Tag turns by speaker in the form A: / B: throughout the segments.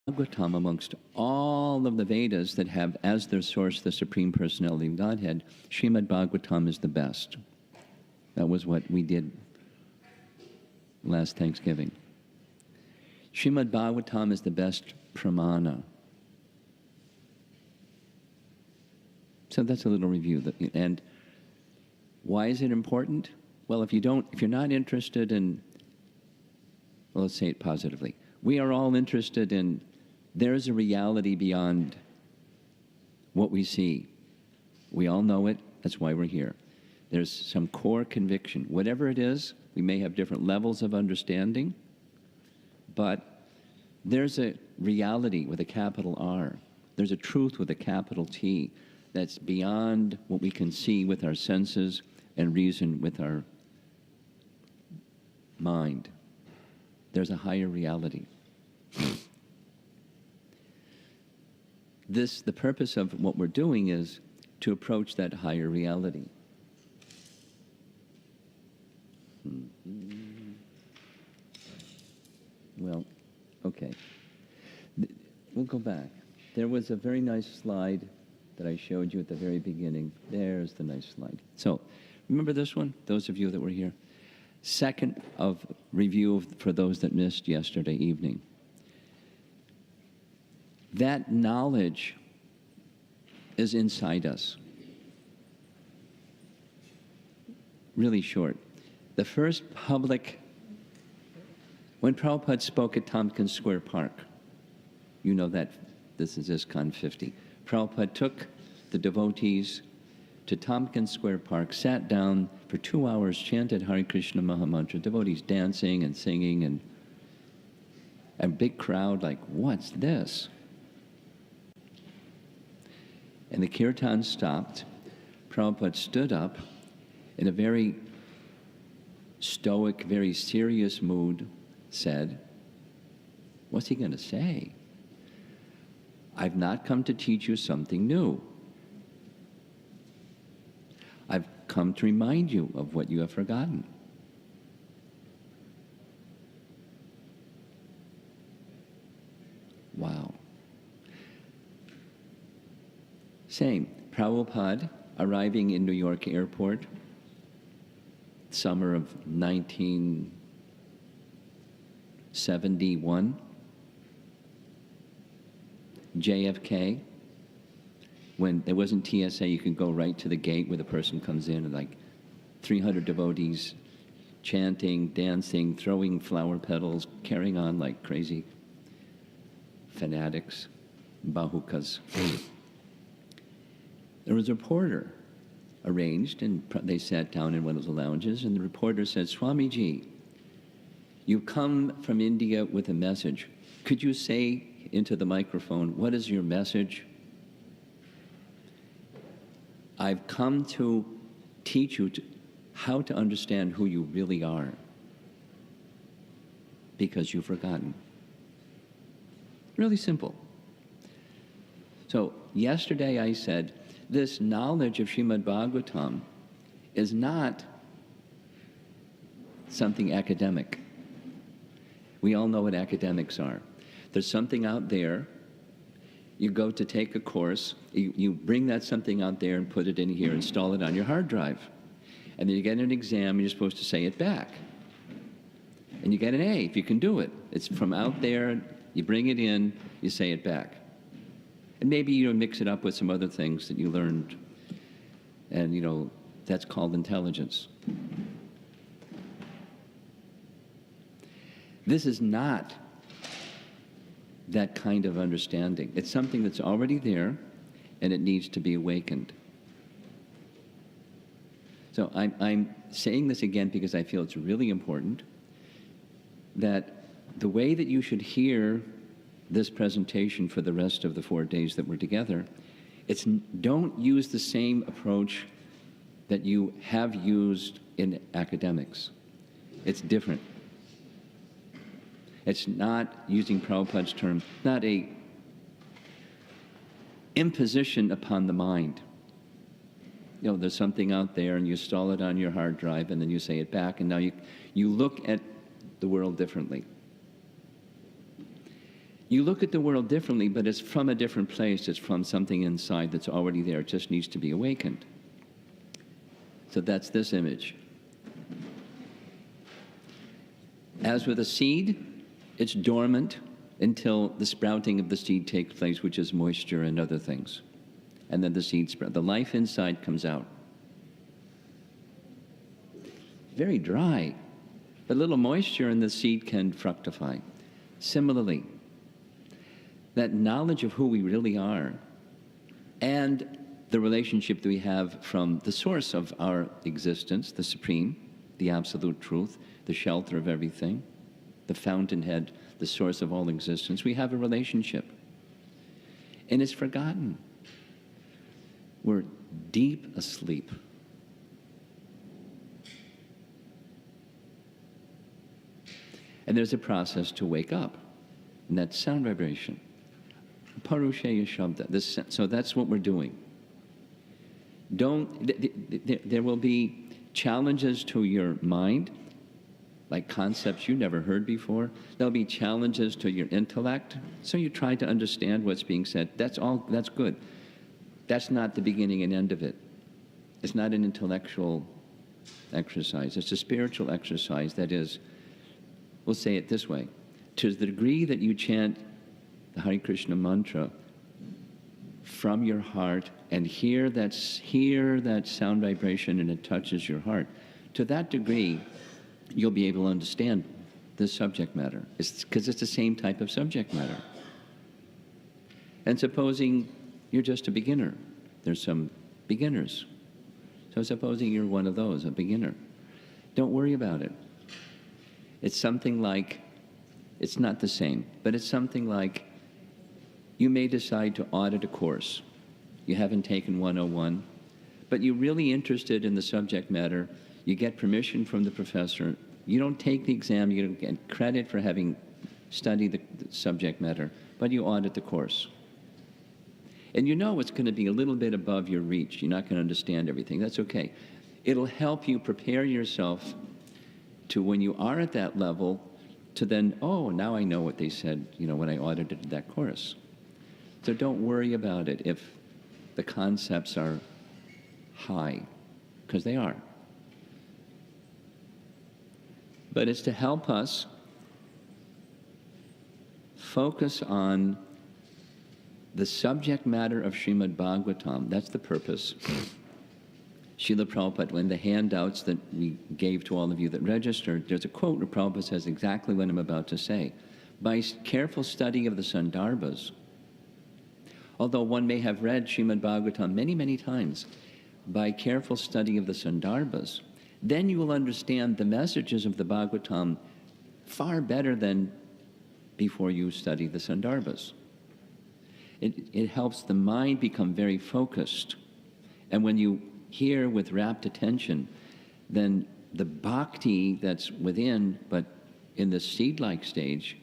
A: Bhagavatam, amongst all of the Vedas that have as their source the Supreme Personality of Godhead, Srimad Bhagavatam is the best. That was what we did last Thanksgiving. Srimad Bhagavatam is the best pramana. So that's a little review. And why is it important? Well, if you're not interested in, well, let's say it positively. We are all interested in, there's a reality beyond what we see. We all know it, that's why we're here. There's some core conviction. Whatever it is, we may have different levels of understanding, but there's a reality with a capital R. There's a truth with a capital T that's beyond what we can see with our senses and reason with our mind. There's a higher reality. The purpose of what we're doing is to approach that higher reality. Well, okay. We'll go back. There was a very nice slide that I showed you at the very beginning. There's the nice slide. So, remember this one? Those of you that were here. Second of review for those that missed yesterday evening. That knowledge is inside us. Really short. The first public, when Prabhupada spoke at Tompkins Square Park, you know that this is ISKCON 50. Prabhupada took the devotees to Tompkins Square Park, sat down for 2 hours, chanted Hare Krishna Mahamantra, devotees dancing and singing, and a big crowd like, what's this? And the kirtan stopped. Prabhupada stood up in a very stoic, very serious mood, said, what's he going to say? I've not come to teach you something new. I've come to remind you of what you have forgotten. Wow. Same. Prabhupada arriving in New York airport, summer of 1971. JFK, when there wasn't TSA, you could go right to the gate where the person comes in, and like 300 devotees chanting, dancing, throwing flower petals, carrying on like crazy fanatics, bahukas. There was a reporter arranged, and they sat down in one of the lounges, and the reporter said, Swamiji, you come from India with a message. Could you say into the microphone, what is your message? I've come to teach you how to understand who you really are, because you've forgotten. Really simple. So yesterday I said, this knowledge of Srimad Bhagavatam is not something academic. We all know what academics are. There's something out there. You go to take a course, you bring that something out there and put it in here, install it on your hard drive. And then you get an exam and you're supposed to say it back. And you get an A if you can do it. It's from out there, you bring it in, you say it back. And maybe you mix it up with some other things that you learned. And that's called intelligence. This is not that kind of understanding. It's something that's already there, and it needs to be awakened. So I'm saying this again because I feel it's really important that the way that you should hear this presentation for the rest of the 4 days that we're together, don't use the same approach that you have used in academics. It's different. It's not, using Prabhupada's term, not a imposition upon the mind. There's something out there and you install it on your hard drive and then you say it back, and now you look at the world differently. You look at the world differently, but it's from a different place. It's from something inside that's already there. It just needs to be awakened. So that's this image. As with a seed, it's dormant until the sprouting of the seed takes place, which is moisture and other things. And then the seed sprout. The life inside comes out. Very dry. But a little moisture and the seed can fructify. Similarly, that knowledge of who we really are and the relationship that we have from the source of our existence, the Supreme, the Absolute Truth, the shelter of everything, the fountainhead, the source of all existence, we have a relationship. And it's forgotten. We're deep asleep. And there's a process to wake up, and that's sound vibration. Parusheya Shabda. So that's what we're doing. There will be challenges to your mind, like concepts you never heard before. There'll be challenges to your intellect, so you try to understand what's being said. That's good. That's not the beginning and end of it. It's not an intellectual exercise. It's a spiritual exercise that is, we'll say it this way, to the degree that you chant the Hare Krishna mantra from your heart and hear that sound vibration and it touches your heart, to that degree, you'll be able to understand this subject matter. It's because it's the same type of subject matter. And supposing you're just a beginner, there's some beginners. So supposing you're one of those, a beginner, don't worry about it. It's something like, it's not the same, but it's something like you may decide to audit a course. You haven't taken 101, but you're really interested in the subject matter. You get permission from the professor. You don't take the exam. You don't get credit for having studied the subject matter, but you audit the course. And you know it's going to be a little bit above your reach. You're not going to understand everything. That's okay. It'll help you prepare yourself to, when you are at that level, to then, oh, now I know what they said, when I audited that course. So don't worry about it if the concepts are high, because they are. But it's to help us focus on the subject matter of Srimad Bhagavatam. That's the purpose. Srila Prabhupada, in the handouts that we gave to all of you that registered, there's a quote where Prabhupada says exactly what I'm about to say. By careful study of the Sandarbhas, although one may have read Srimad Bhagavatam many, many times, by careful study of the Sandarbhas, then you will understand the messages of the Bhagavatam far better than before you study the Sandarbhas. It helps the mind become very focused. And when you hear with rapt attention, then the bhakti that's within, but in the seed-like stage,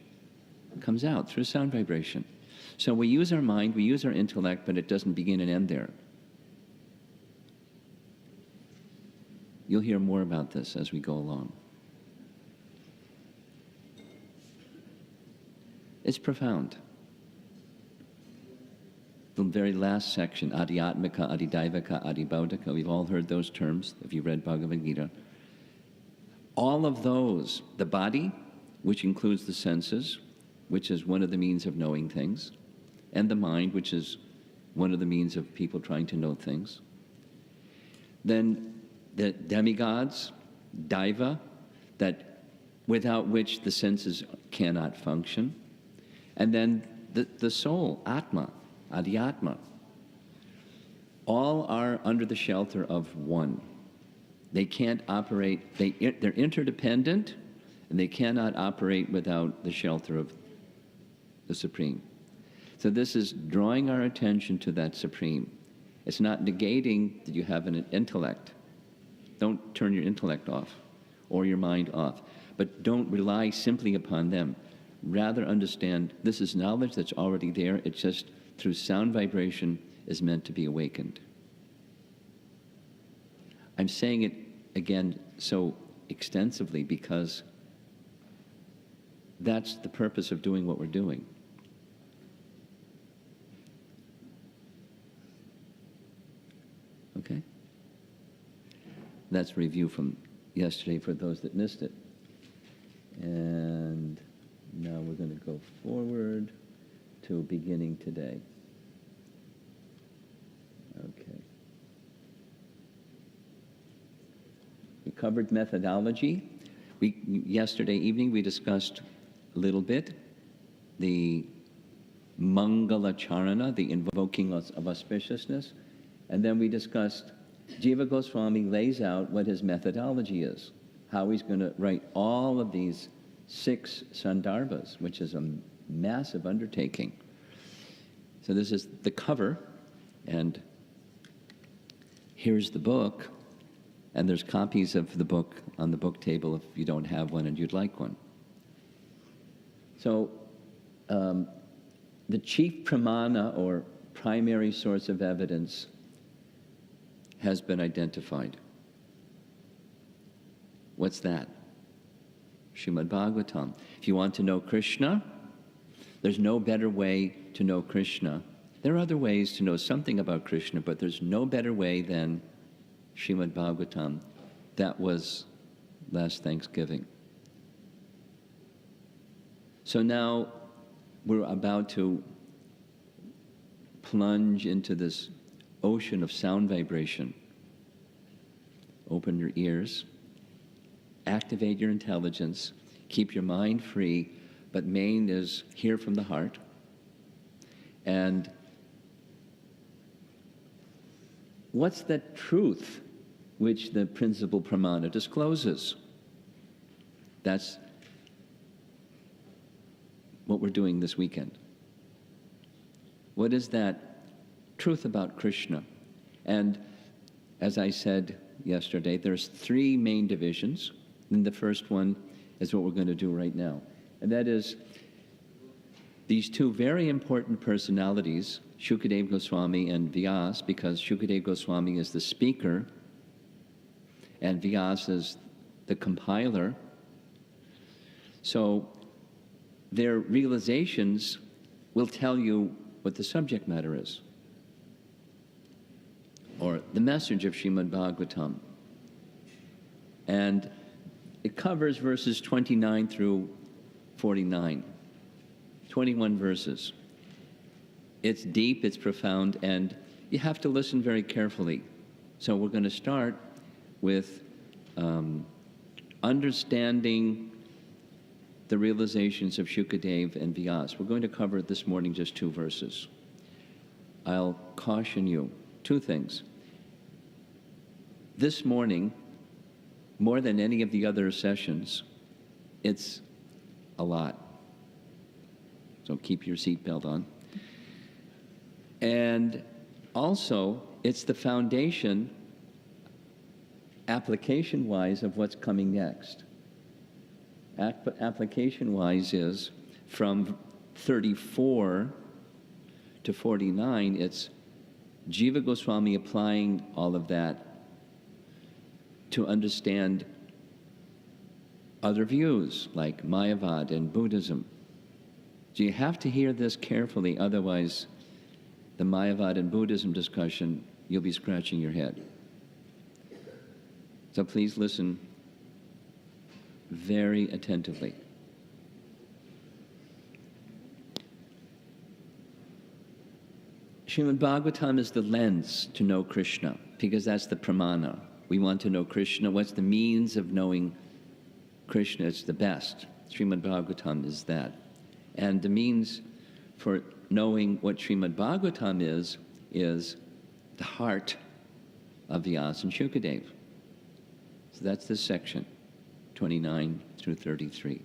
A: comes out through sound vibration. So we use our mind, we use our intellect, but it doesn't begin and end there. You'll hear more about this as we go along. It's profound. The very last section, Adhyatmika, Adidaivaka, Adibhaudika, we've all heard those terms if you've read Bhagavad Gita. All of those, the body, which includes the senses, which is one of the means of knowing things, and the mind, which is one of the means of people trying to know things. Then the demigods, Daiva, that without which the senses cannot function. And then the soul, Atma, Adhyatma. All are under the shelter of one. They can't operate, they're interdependent, and they cannot operate without the shelter of the Supreme. So this is drawing our attention to that Supreme. It's not negating that you have an intellect. Don't turn your intellect off or your mind off. But don't rely simply upon them. Rather understand this is knowledge that's already there. It's just through sound vibration is meant to be awakened. I'm saying it again so extensively because that's the purpose of doing what we're doing. Okay? That's review from yesterday for those that missed it. And now we're going to go forward to beginning today. Okay. We covered methodology. Yesterday evening we discussed a little bit the Mangala Charana, the invoking of auspiciousness. And then we discussed, Jiva Goswami lays out what his methodology is, how he's going to write all of these 6 Sandarbas, which is a massive undertaking. So this is the cover, and here's the book, and there's copies of the book on the book table if you don't have one and you'd like one. So the chief pramana, or primary source of evidence, has been identified. What's that? Srimad Bhagavatam. If you want to know Krishna, there's no better way to know Krishna. There are other ways to know something about Krishna, but there's no better way than Srimad Bhagavatam. That was last Thanksgiving. So now we're about to plunge into this ocean of sound vibration. Open your ears, activate your intelligence, keep your mind free, but main is hear from the heart. And what's that truth which the principal pramana discloses? That's what we're doing this weekend. What is that truth about Krishna? And as I said yesterday, there's 3 main divisions, and the first one is what we're going to do right now. And that is these 2 very important personalities, Shukadeva Goswami and Vyas, because Shukadeva Goswami is the speaker and Vyas is the compiler. So their realizations will tell you what the subject matter is, or the message of Srimad Bhagavatam. And it covers verses 29 through 49, 21 verses. It's deep, it's profound, and you have to listen very carefully. So we're going to start with understanding the realizations of Shukadeva and Vyas. We're going to cover this morning just 2 verses. I'll caution you, 2 things. This morning, more than any of the other sessions, it's a lot. So keep your seatbelt on. And also, it's the foundation, application-wise, of what's coming next. Application-wise is from 34 to 49, it's Jiva Goswami applying all of that to understand other views like Mayavad and Buddhism. So you have to hear this carefully, otherwise the Mayavad and Buddhism discussion, you'll be scratching your head. So please listen very attentively. Srimad Bhagavatam is the lens to know Krishna, because that's the pramana. We want to know Krishna. What's the means of knowing Krishna? It's the best. Srimad Bhagavatam is that. And the means for knowing what Srimad Bhagavatam is the heart of Vyasa and Shukadeva. So that's this section, 29 through 33.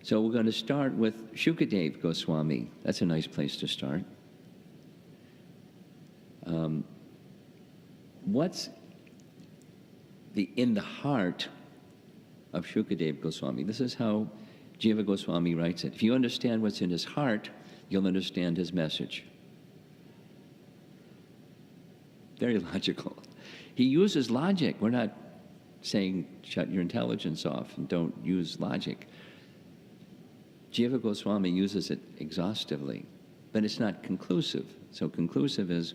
A: So we're going to start with Shukadeva Goswami. That's a nice place to start. What's in the heart of Shukadeva Goswami? This is how Jiva Goswami writes it. If you understand what's in his heart, you'll understand his message. Very logical. He uses logic. We're not saying shut your intelligence off and don't use logic. Jiva Goswami uses it exhaustively. but it's not conclusive. So conclusive is,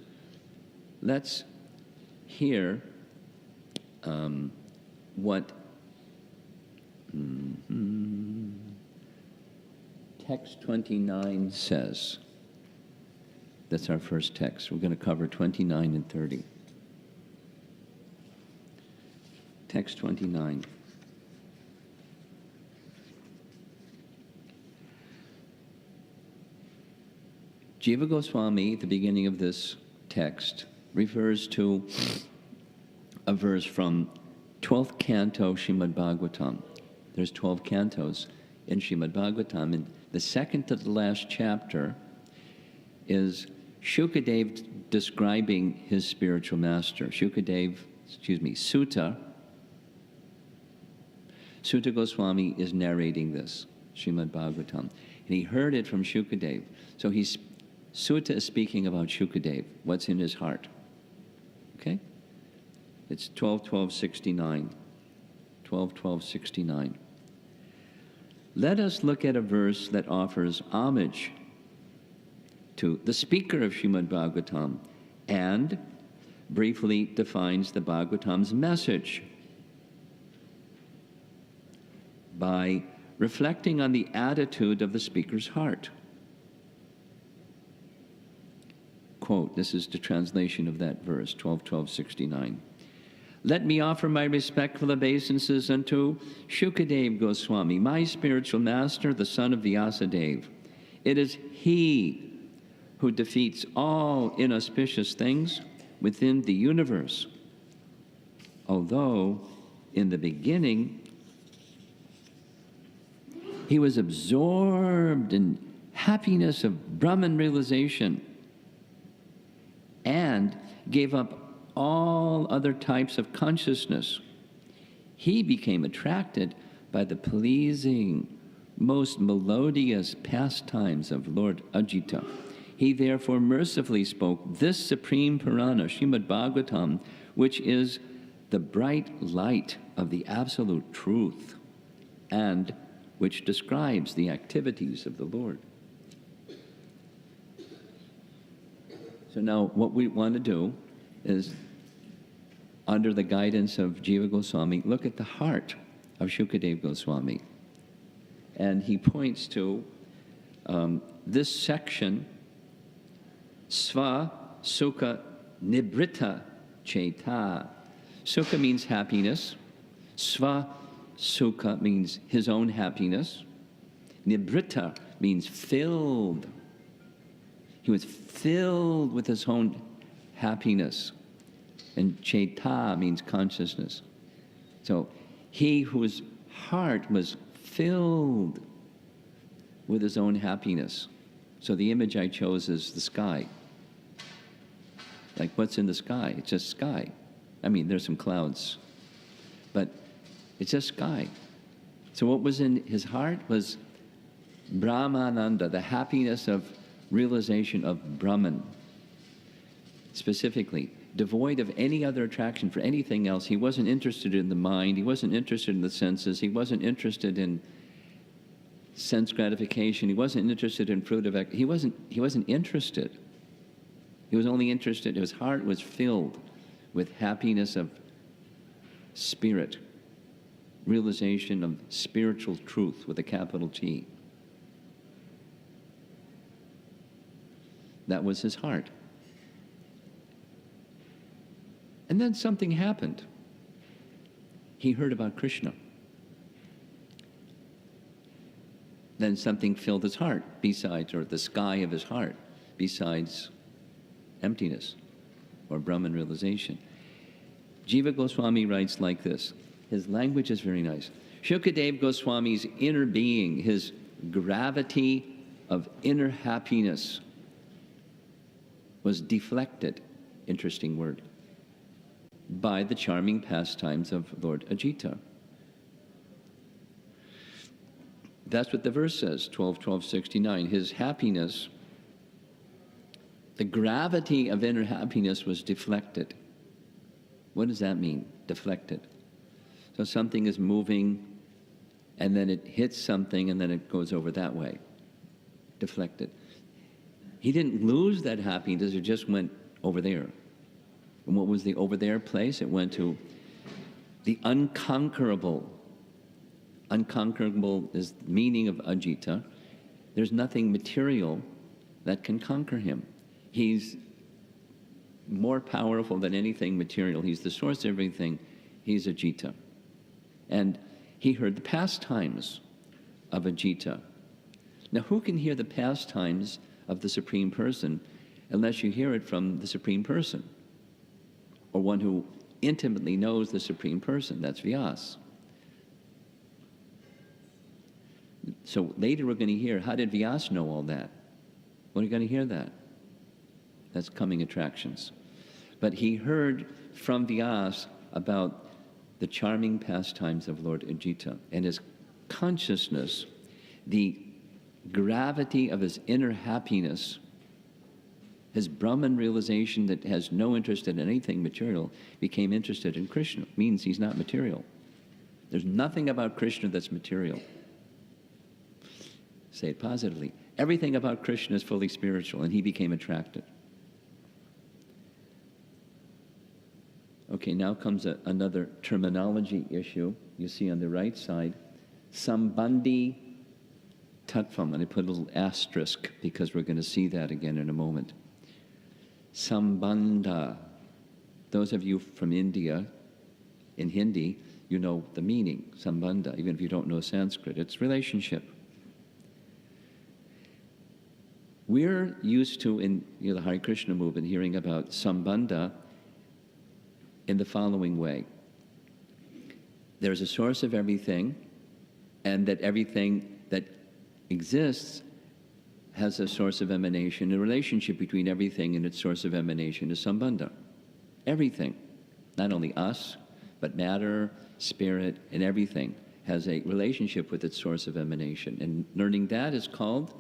A: let's hear what text 29 says. That's our first text. We're going to cover 29 and 30. Text 29. Jiva Goswami, at the beginning of this text, refers to a verse from 12th canto Srimad Bhagavatam. There's 12 cantos in Srimad Bhagavatam, and the second to the last chapter is Shukadev describing his spiritual master. Sutta Goswami is narrating this, Srimad Bhagavatam. And he heard it from Shukadev. So Sutta is speaking about Shukadev, what's in his heart. Okay? It's 12:12:69. 12:12:69. Let us look at a verse that offers homage to the speaker of Srimad Bhagavatam and briefly defines the Bhagavatam's message by reflecting on the attitude of the speaker's heart. Quote, this is the translation of that verse, 12:12:69. Let me offer my respectful obeisances unto Shukadev Goswami, my spiritual master, the son of Vyasadeva. It is he who defeats all inauspicious things within the universe. Although, in the beginning, he was absorbed in happiness of Brahman realization and gave up all other types of consciousness, he became attracted by the pleasing, most melodious pastimes of Lord Ajita. He therefore mercifully spoke this supreme Purana, Srimad Bhagavatam, which is the bright light of the absolute truth and which describes the activities of the Lord. So now what we want to do is, under the guidance of Jiva Goswami, look at the heart of Shukadev Goswami. And he points to this section, Sva Sukha Nibrita Cheta. Sukha means happiness. Sva Sukha means his own happiness. Nibrita means filled. He was filled with his own happiness. And Cheta means consciousness. So he whose heart was filled with his own happiness. So the image I chose is the sky. Like, what's in the sky? It's just sky. I mean, there's some clouds, but it's just sky. So what was in his heart was Brahmananda, the happiness of realization of Brahman. Specifically, devoid of any other attraction for anything else. He wasn't interested in the mind. He wasn't interested in the senses. He wasn't interested in sense gratification. He wasn't interested in fruit of act. He wasn't interested. He was only interested, his heart was filled with happiness of spirit, realization of spiritual truth with a capital T. That was his heart. And then something happened. He heard about Krishna. Then something filled his heart besides, or the sky of his heart, besides emptiness or Brahman realization. Jiva Goswami writes like this. His language is very nice. Shukadev Goswami's inner being, his gravity of inner happiness was deflected, interesting word, by the charming pastimes of Lord Ajita. That's what the verse says, 12:12:69. His happiness, the gravity of inner happiness was deflected. What does that mean, deflected? So something is moving, and then it hits something, and then it goes over that way. Deflected. He didn't lose that happiness, it just went over there. And what was the over there place? It went to the unconquerable. Unconquerable is the meaning of ajita. There's nothing material that can conquer him. He's more powerful than anything material. He's the source of everything. He's ajita. And he heard the pastimes of ajita. Now, who can hear the pastimes of the Supreme Person unless you hear it from the Supreme Person, or one who intimately knows the Supreme Person? That's Vyasa. So later we're going to hear, how did Vyasa know all that? When are you going to hear that? That's coming attractions. But he heard from Vyasa about the charming pastimes of Lord Ajita, and his consciousness, the gravity of his inner happiness, his Brahman realization that has no interest in anything material, became interested in Krishna. It means he's not material. There's nothing about Krishna that's material. Say it positively. Everything about Krishna is fully spiritual, and he became attracted. Okay, now comes another terminology issue. You see on the right side, Sambandhi Tattvam, and I put a little asterisk because we're going to see that again in a moment. Sambandha. Those of you from India, in Hindi, you know the meaning, Sambandha, even if you don't know Sanskrit. It's relationship. We're used to, in the Hare Krishna movement, hearing about Sambandha in the following way. There's a source of everything, and that everything that exists has a source of emanation. The relationship between everything and its source of emanation is Sambandha. Everything, not only us, but matter, spirit, and everything has a relationship with its source of emanation. And learning that is called,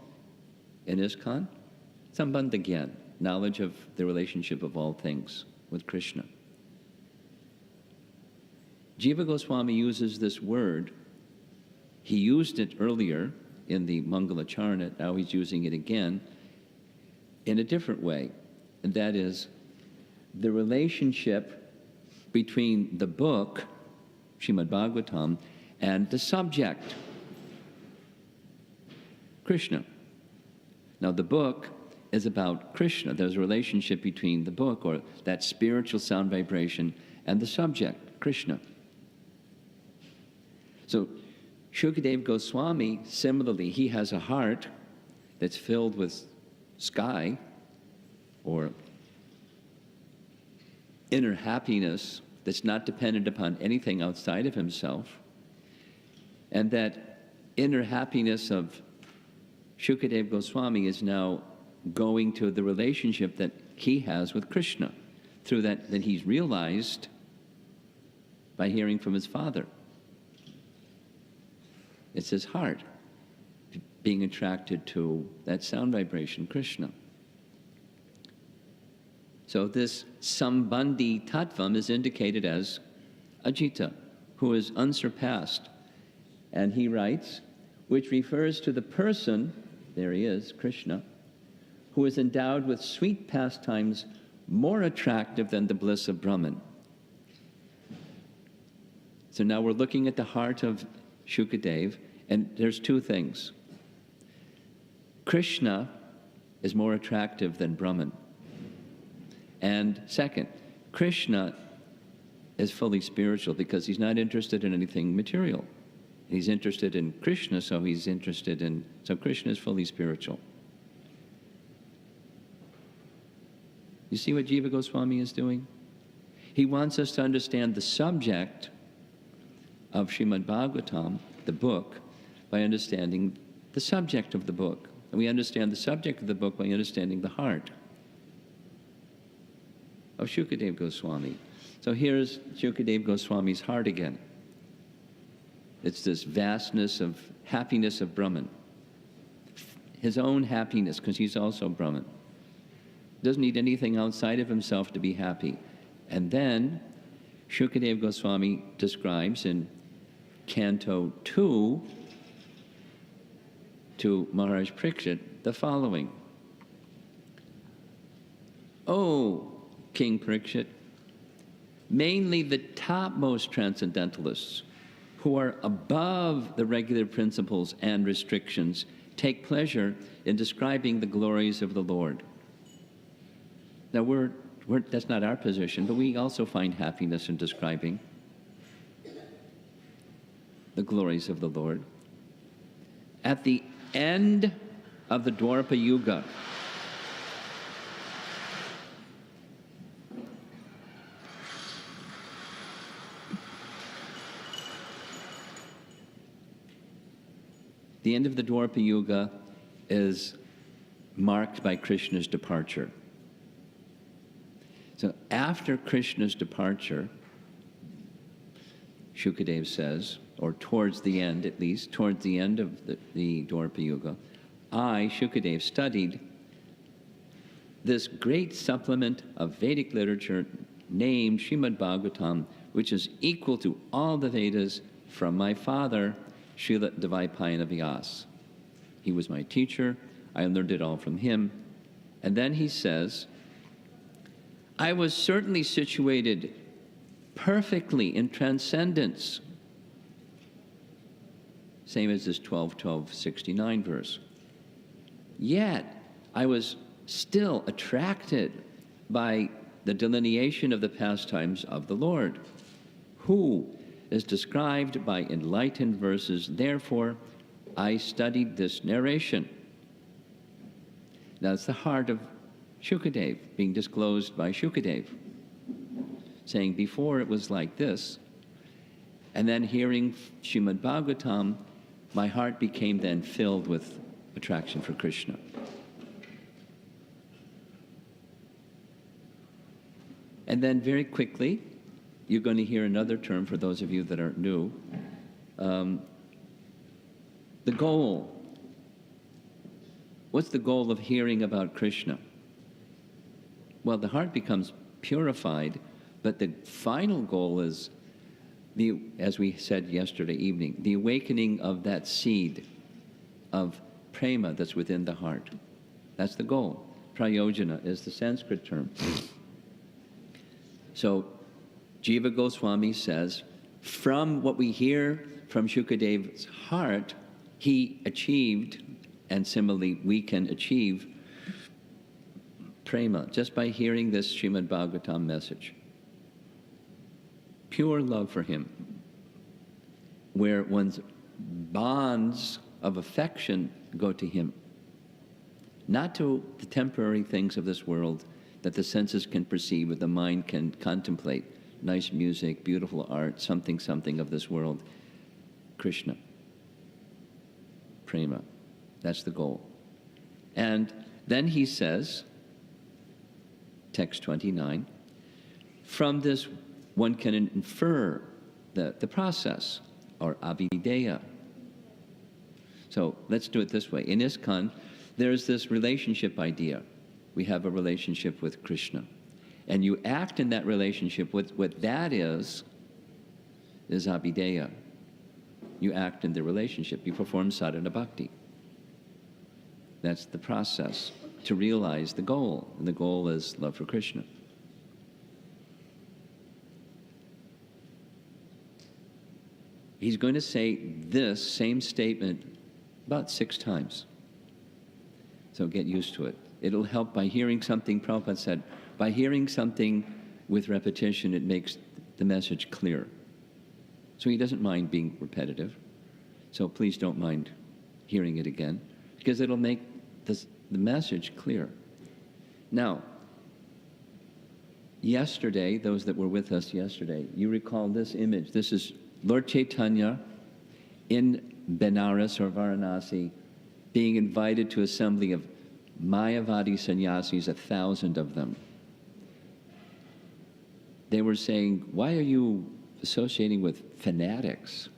A: in ISKCON, Sambandha Gyan, knowledge of the relationship of all things with Krishna. Jiva Goswami uses this word. He used it earlier in the Mangalacharna, now he's using it again in a different way, and that is the relationship between the book, Srimad Bhagavatam, and the subject, Krishna. Now the book is about Krishna. There's a relationship between the book, or that spiritual sound vibration, and the subject, Krishna. So Shukadeva Goswami, similarly, he has a heart that's filled with sky, or inner happiness that's not dependent upon anything outside of himself. And that inner happiness of Shukadeva Goswami is now going to the relationship that he has with Krishna, through that he's realized by hearing from his father. It's his heart being attracted to that sound vibration, Krishna. So this Sambandhi Tattvam is indicated as Ajita, who is unsurpassed. And he writes, which refers to the person, there he is, Krishna, who is endowed with sweet pastimes more attractive than the bliss of Brahman. So now we're looking at the heart of Shukadeva, and there's two things. Krishna is more attractive than Brahman. And second, Krishna is fully spiritual because he's not interested in anything material. He's interested in Krishna, so Krishna is fully spiritual. You see what Jiva Goswami is doing? He wants us to understand the subject of Srimad Bhagavatam, the book, by understanding the subject of the book. And we understand the subject of the book by understanding the heart of Shukadeva Goswami. So here's Shukadeva Goswami's heart again. It's this vastness of happiness of Brahman. His own happiness, because he's also Brahman. Doesn't need anything outside of himself to be happy. And then Shukadeva Goswami describes in Canto 2 to Maharaj Parikshit the following. "Oh, King Parikshit, mainly the topmost transcendentalists who are above the regular principles and restrictions take pleasure in describing the glories of the Lord." Now, that's not our position, but we also find happiness in describing the glories of the Lord. At the end of the Dwapara Yuga, the end of the Dwapara Yuga is marked by Krishna's departure. So after Krishna's departure, Shukadeva says, or towards the end at least, towards the end of the Dwapara Yuga, I, Shukadeva, studied this great supplement of Vedic literature named Srimad Bhagavatam, which is equal to all the Vedas from my father, Srila Dvaipayana Vyasa. He was my teacher. I learned it all from him. And then he says, I was certainly situated perfectly in transcendence. Same as this 12:12:69 verse. Yet, I was still attracted by the delineation of the pastimes of the Lord, who is described by enlightened verses. Therefore, I studied this narration. Now, it's the heart of Shukadeva, being disclosed by Shukadeva, saying before it was like this, and then hearing Srimad Bhagavatam, my heart became then filled with attraction for Krishna. And then very quickly, you're going to hear another term for those of you that are new. The goal. What's the goal of hearing about Krishna? Well, the heart becomes purified, but the final goal is, as we said yesterday evening, the awakening of that seed of prema that's within the heart. That's the goal. Prayojana is the Sanskrit term. So, Jiva Goswami says, from what we hear from Shukadeva's heart, he achieved, and similarly we can achieve, prema, just by hearing this Srimad Bhagavatam message. Pure love for him, where one's bonds of affection go to him, not to the temporary things of this world that the senses can perceive, or the mind can contemplate. Nice music, beautiful art, something of this world. Krishna. Prema. That's the goal. And then he says, text 29, from this one can infer the process, or abhideya. So let's do it this way. In ISKCON, there's this relationship idea. We have a relationship with Krishna. And you act in that relationship. What that is abhideya. You act in the relationship. You perform sadhana bhakti. That's the process to realize the goal. And the goal is love for Krishna. He's going to say this same statement about 6 times. So get used to it. It'll help by hearing something. Prabhupada said, by hearing something with repetition, it makes the message clear. So he doesn't mind being repetitive. So please don't mind hearing it again, because it'll make the message clear. Now, yesterday, those that were with us yesterday, you recall this image. This is Lord Chaitanya in Benares or Varanasi being invited to assembly of Mayavadi sannyasis, 1,000 of them. They were saying, why are you associating with fanatics?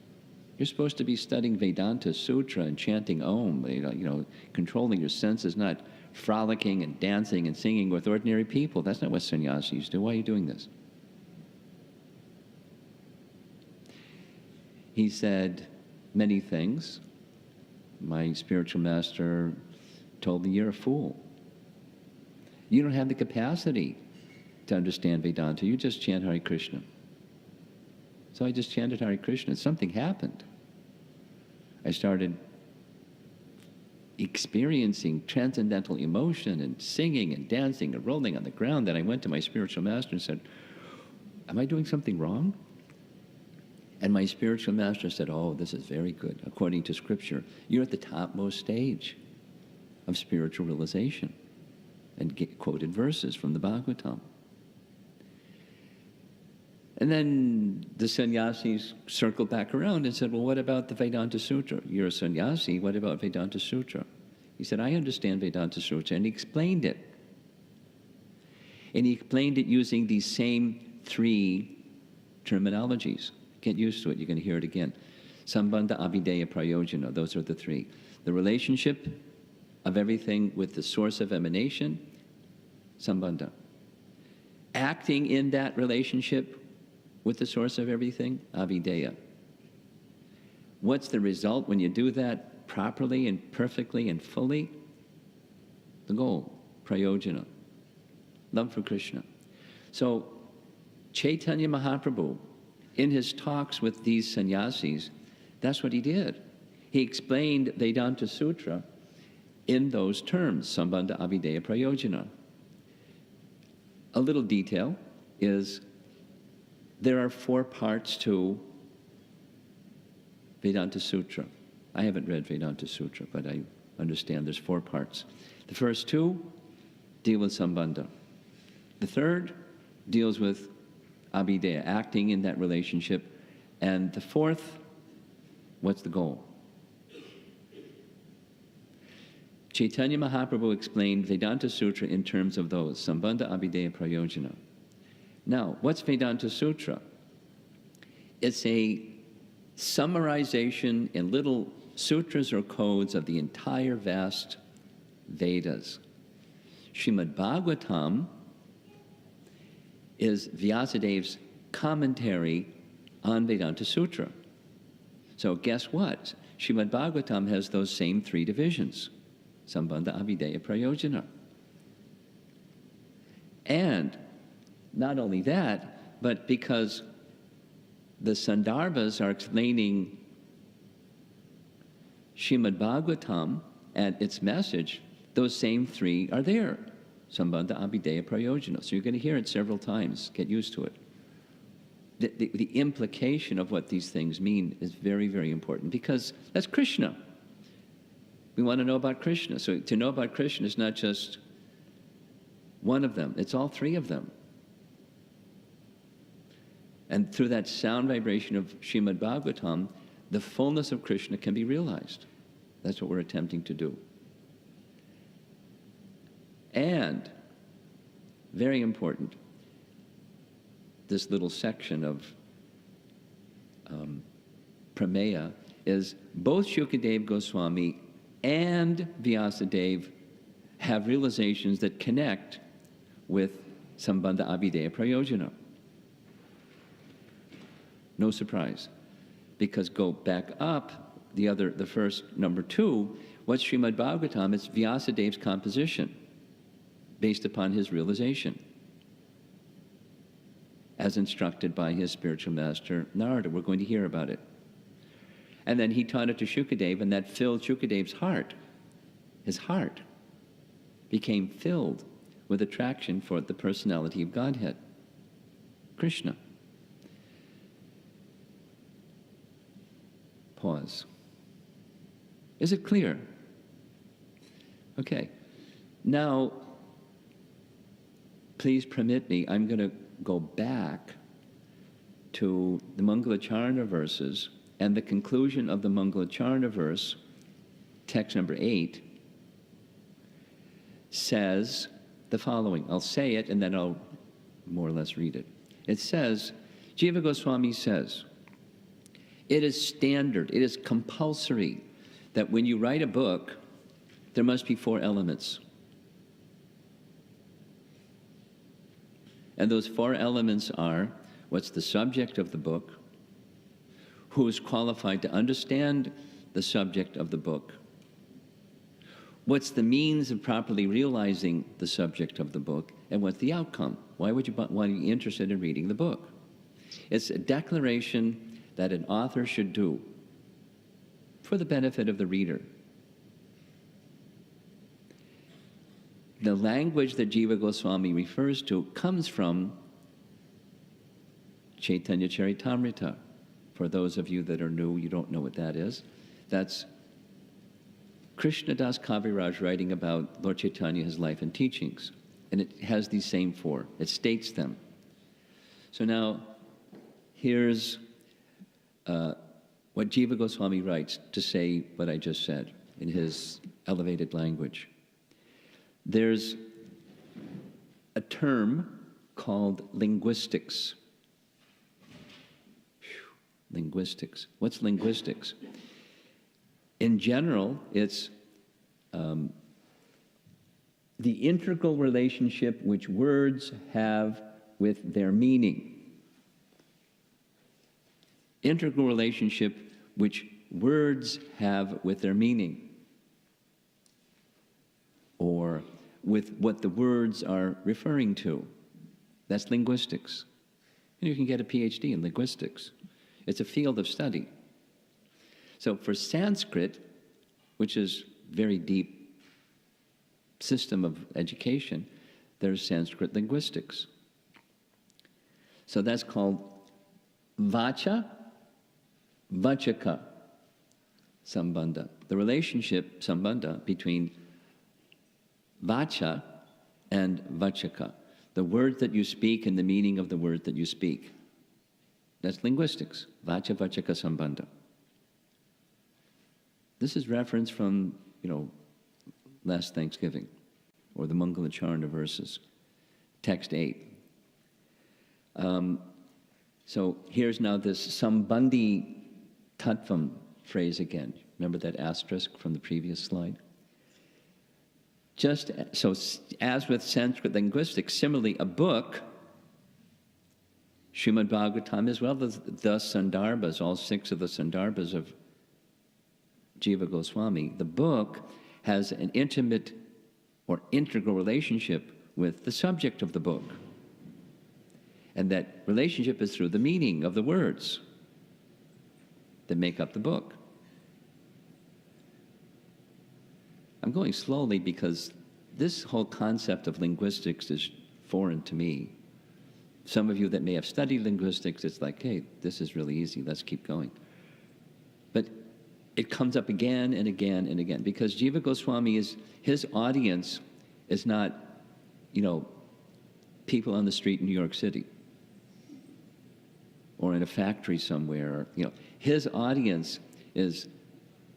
A: You're supposed to be studying Vedanta Sutra and chanting Om, controlling your senses, not frolicking and dancing and singing with ordinary people. That's not what sannyasis do. Why are you doing this? He said many things. My spiritual master told me, you're a fool. You don't have the capacity to understand Vedanta. You just chant Hare Krishna. So I just chanted Hare Krishna. Something happened. I started experiencing transcendental emotion and singing and dancing and rolling on the ground. Then I went to my spiritual master and said, am I doing something wrong? And my spiritual master said, oh, this is very good. According to Scripture, you're at the topmost stage of spiritual realization. And quoted verses from the Bhagavatam. And then the sannyasis circled back around and said, well, what about the Vedanta Sutra? You're a sannyasi, what about Vedanta Sutra? He said, I understand Vedanta Sutra, and he explained it. And he explained it using these same three terminologies. Get used to it, you're going to hear it again. Sambandha, Abhideya, Prayojana, those are the three. The relationship of everything with the source of emanation, Sambandha. Acting in that relationship with the source of everything, Abhideya. What's the result when you do that properly and perfectly and fully? The goal, Prayojana. Love for Krishna. So, Chaitanya Mahaprabhu, in his talks with these sannyasis, that's what he did. He explained Vedanta Sutra in those terms, Sambandha, Abhideya, Prayojana. A little detail is there are 4 parts to Vedanta Sutra. I haven't read Vedanta Sutra, but I understand there's 4 parts. The first 2 deal with Sambandha. The third deals with Abhideya, acting in that relationship. And the 4th, what's the goal? Chaitanya Mahaprabhu explained Vedanta Sutra in terms of those, Sambandha, Abhideya, Prayojana. Now, what's Vedanta Sutra? It's a summarization in little sutras or codes of the entire vast Vedas. Srimad Bhagavatam is Vyasadev's commentary on Vedanta Sutra. So guess what? Srimad Bhagavatam has those same 3 divisions. Sambandha, Abhideya, Prayojana. And not only that, but because the Sandarbhas are explaining Srimad Bhagavatam and its message, those same 3 are there. Sambandha, Abhideya, Prayojana. So you're going to hear it several times. Get used to it. The implication of what these things mean is very, very important because that's Krishna. We want to know about Krishna. So to know about Krishna is not just one of them. It's all 3 of them. And through that sound vibration of Srimad Bhagavatam, the fullness of Krishna can be realized. That's what we're attempting to do. And, very important, this little section of Prameya is both Shukadev Goswami and Vyasadeva have realizations that connect with Sambandha, Abhideya, Prayojana. No surprise. Because go back up, the first number 2, what's Srimad Bhagavatam? It's Vyasadev's composition based upon his realization as instructed by his spiritual master Narada. We're going to hear about it. And then he taught it to Shukadeva, and that filled Shukadev's heart. His heart became filled with attraction for the personality of Godhead, Krishna. Pause. Is it clear? Okay. Now, please permit me, I'm going to go back to the Mangalacharna verses, and the conclusion of the Mangalacharna verse, text number 8, says the following. I'll say it and then I'll more or less read it. It says, Jiva Goswami says, it is standard, it is compulsory that when you write a book, there must be 4 elements. And those 4 elements are, what's the subject of the book, who is qualified to understand the subject of the book, what's the means of properly realizing the subject of the book, and what's the outcome? Why would you be interested in reading the book? It's a declaration that an author should do for the benefit of the reader. The language that Jiva Goswami refers to comes from Chaitanya Charitamrita. For those of you that are new, you don't know what that is. That's Krishnadas Kaviraj writing about Lord Chaitanya, his life and teachings. And it has these same four. It states them. So now, here's what Jiva Goswami writes to say what I just said in his elevated language. There's a term called linguistics. Linguistics. What's linguistics? In general, it's the integral relationship which words have with their meaning. Integral relationship which words have with their meaning, or with what the words are referring to. That's linguistics. And you can get a PhD in linguistics. It's a field of study. So for Sanskrit, which is very deep system of education, there's Sanskrit linguistics. So that's called Vacha, Vachaka Sambandha. The relationship, Sambandha, between Vacha and Vachaka. The word that you speak and the meaning of the word that you speak. That's linguistics. Vacha, Vachaka Sambandha. This is reference from, last Thanksgiving, or the Mangalacharna verses, text 8. So here's now this Sambandhi Tattvam phrase again. Remember that asterisk from the previous slide? Just so, as with Sanskrit linguistics, similarly, a book, Srimad Bhagavatam, as well as the Sandarbas, all 6 of the Sandarbas of Jiva Goswami, the book has an intimate or integral relationship with the subject of the book. And that relationship is through the meaning of the words that make up the book. I'm going slowly because this whole concept of linguistics is foreign to me. Some of you that may have studied linguistics, it's like, hey, this is really easy, let's keep going. But it comes up again and again and again, because Jiva Goswami his audience is not, people on the street in New York City or in a factory somewhere. His audience is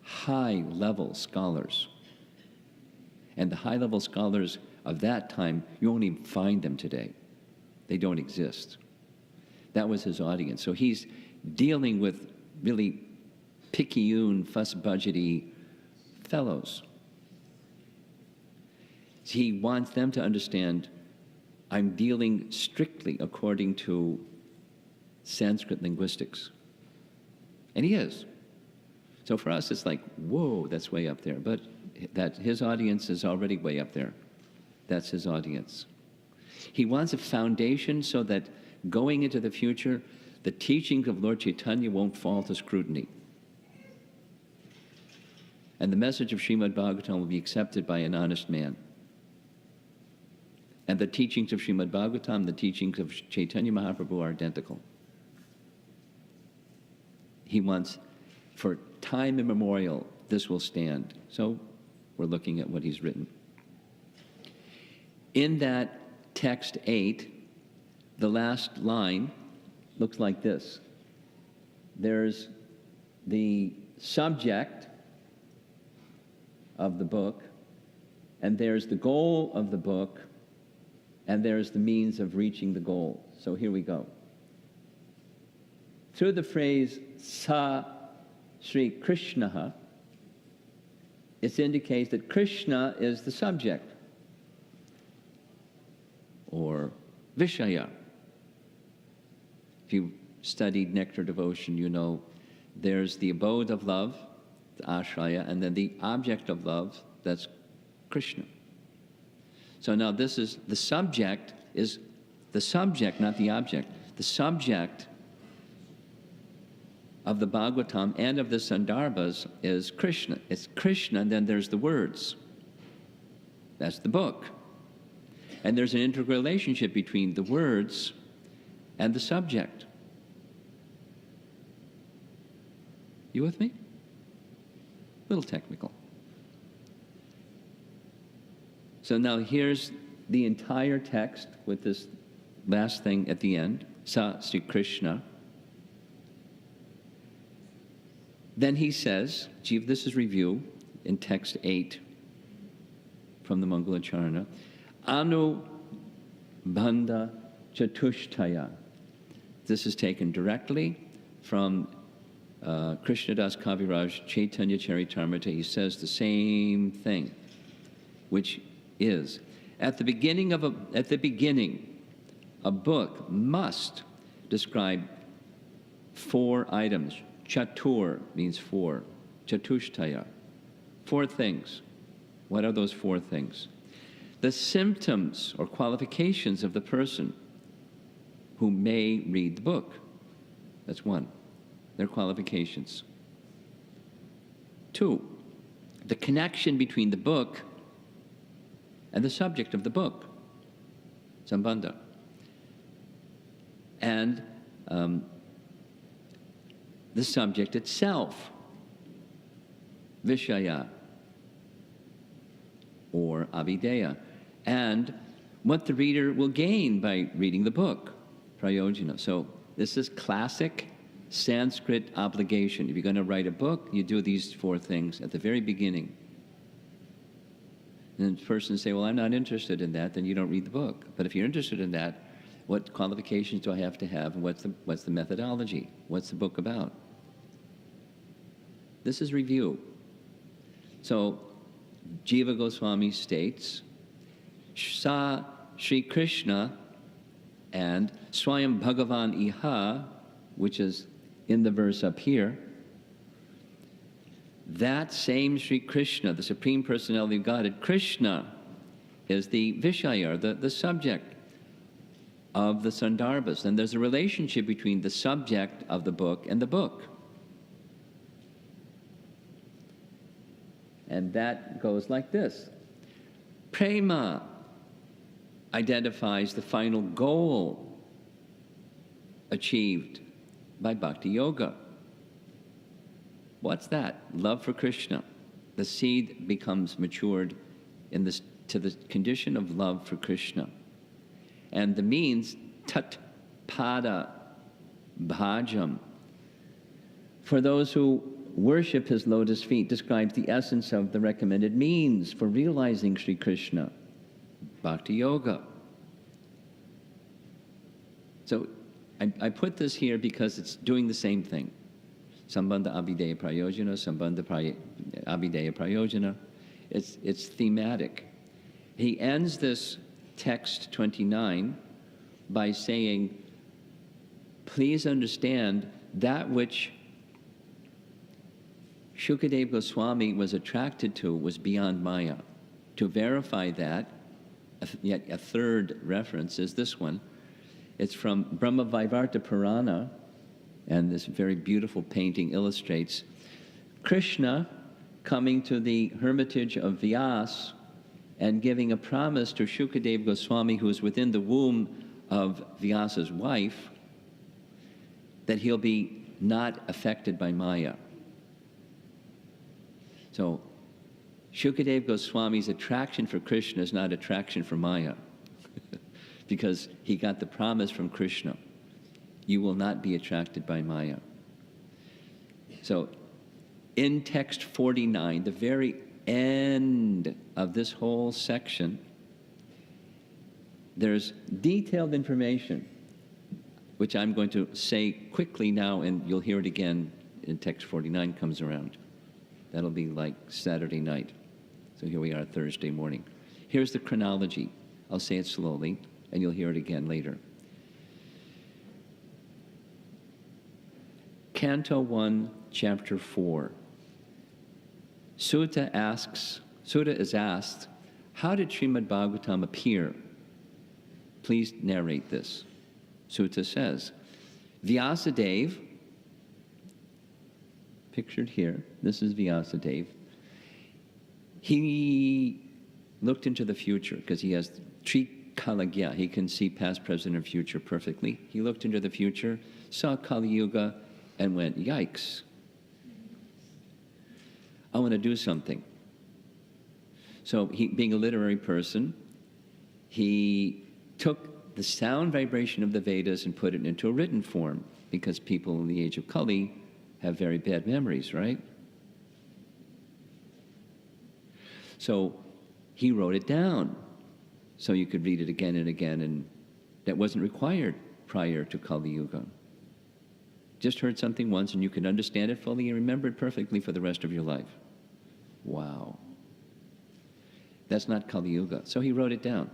A: high-level scholars. And the high-level scholars of that time, you won't even find them today. They don't exist. That was his audience. So he's dealing with really picayune, fuss-budgety fellows. He wants them to understand, I'm dealing strictly according to Sanskrit linguistics. And he is. So for us, it's like, whoa, that's way up there. But that his audience is already way up there. That's his audience. He wants a foundation so that going into the future, the teachings of Lord Chaitanya won't fall to scrutiny. And the message of Srimad Bhagavatam will be accepted by an honest man. And the teachings of Srimad Bhagavatam, the teachings of Chaitanya Mahaprabhu are identical. He wants, for time immemorial, this will stand. So we're looking at what he's written. In that text 8, the last line looks like this. There's the subject of the book, and there's the goal of the book, and there's the means of reaching the goal. So here we go. Through the phrase Sa Sri Krishna, it indicates that Krishna is the subject, or Vishaya. If you studied Nectar Devotion, there's the abode of love, the ashraya, and then the object of love, that's Krishna. So now this is, the subject is the subject, not the object. The subject of the Bhagavatam and of the Sandarbhas is Krishna. It's Krishna, and then there's the words. That's the book. And there's an integral relationship between the words and the subject. You with me? A little technical. So now here's the entire text with this last thing at the end. Sa Sri Krishna. Then he says, this is review in text 8 from the Mangalacharana. Anu Bandha Chatushtaya. This is taken directly from Krishnadas Kaviraj Chaitanya Charitamrita. He says the same thing, which is, at the beginning, a book must describe 4 items. Chatur means 4. Chatushtaya. 4 things. What are those 4 things? The symptoms or qualifications of the person who may read the book. That's 1. Their qualifications. 2, the connection between the book and the subject of the book. Sambandha. And the subject itself. Vishaya. Or avideya. And what the reader will gain by reading the book. Prayojana. So this is classic Sanskrit obligation. If you're going to write a book, you do these 4 things at the very beginning. And the person say, well, I'm not interested in that, then you don't read the book. But if you're interested in that, what qualifications do I have to have, and what's the methodology? What's the book about? This is review. So Jiva Goswami states, Sa Sri Krishna and Swayam Bhagavan Iha, which is in the verse up here, that same Sri Krishna, the Supreme Personality of Godhead, Krishna is the Vishaya, the subject of the Sandarbhas. And there's a relationship between the subject of the book and the book. And that goes like this. Prema identifies the final goal achieved by Bhakti Yoga. What's that? Love for Krishna. The seed becomes matured to the condition of love for Krishna. And the means, tat-pada bhajam. For those who worship his lotus feet, describes the essence of the recommended means for realizing Sri Krishna. Bhakti Yoga. So I put this here because it's doing the same thing. Sambandha Abhideya Prayojana, Sambandha Abhideya Prayojana. It's thematic. He ends this text 29 by saying, please understand that which Shukadeva Goswami was attracted to was beyond Maya. To verify that, yet a third reference is this one. It's from Brahma Vaivarta Purana, and this very beautiful painting illustrates Krishna coming to the hermitage of Vyas and giving a promise to Shukadeva Goswami, who is within the womb of Vyasa's wife, that he'll be not affected by Maya. So, Shukadeva Goswami's attraction for Krishna is not attraction for Maya, because he got the promise from Krishna. You will not be attracted by Maya. So, in text 49, the very end of this whole section, there's detailed information, which I'm going to say quickly now, and you'll hear it again in text 49 comes around. That'll be like Saturday night. So here we are Thursday morning. Here's the chronology. I'll say it slowly, and you'll hear it again later. Canto 1, Chapter 4. Sutta is asked, How did Srimad Bhagavatam appear? Please narrate this. Sutta says, Vyasadeva, pictured here, this is Vyasadeva. He looked into the future because he has Trikalagya. He can see past, present, and future perfectly. He looked into the future, saw Kali Yuga, and went, yikes. I want to do something. So he, being a literary person, he took the sound vibration of the Vedas and put it into a written form, because people in the age of Kali have very bad memories, right? So he wrote it down so you could read it again and again, and that wasn't required prior to Kali Yuga. Just heard something once and you could understand it fully and remember it perfectly for the rest of your life. Wow. That's not Kali Yuga. So he wrote it down.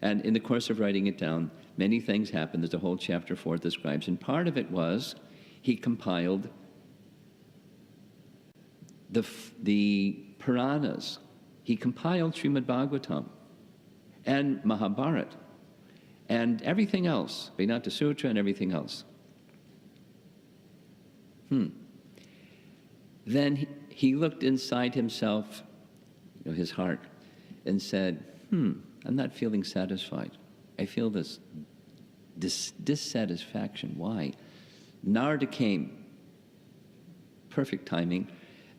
A: And in the course of writing it down, many things happened. There's a whole chapter 4 it describes. And part of it was he compiled the Puranas. He compiled Srimad Bhagavatam and Mahabharata and everything else, Vedanta Sutra and everything else. Then he looked inside himself, his heart, and said, I'm not feeling satisfied. I feel this dissatisfaction. Why? Narada came, perfect timing,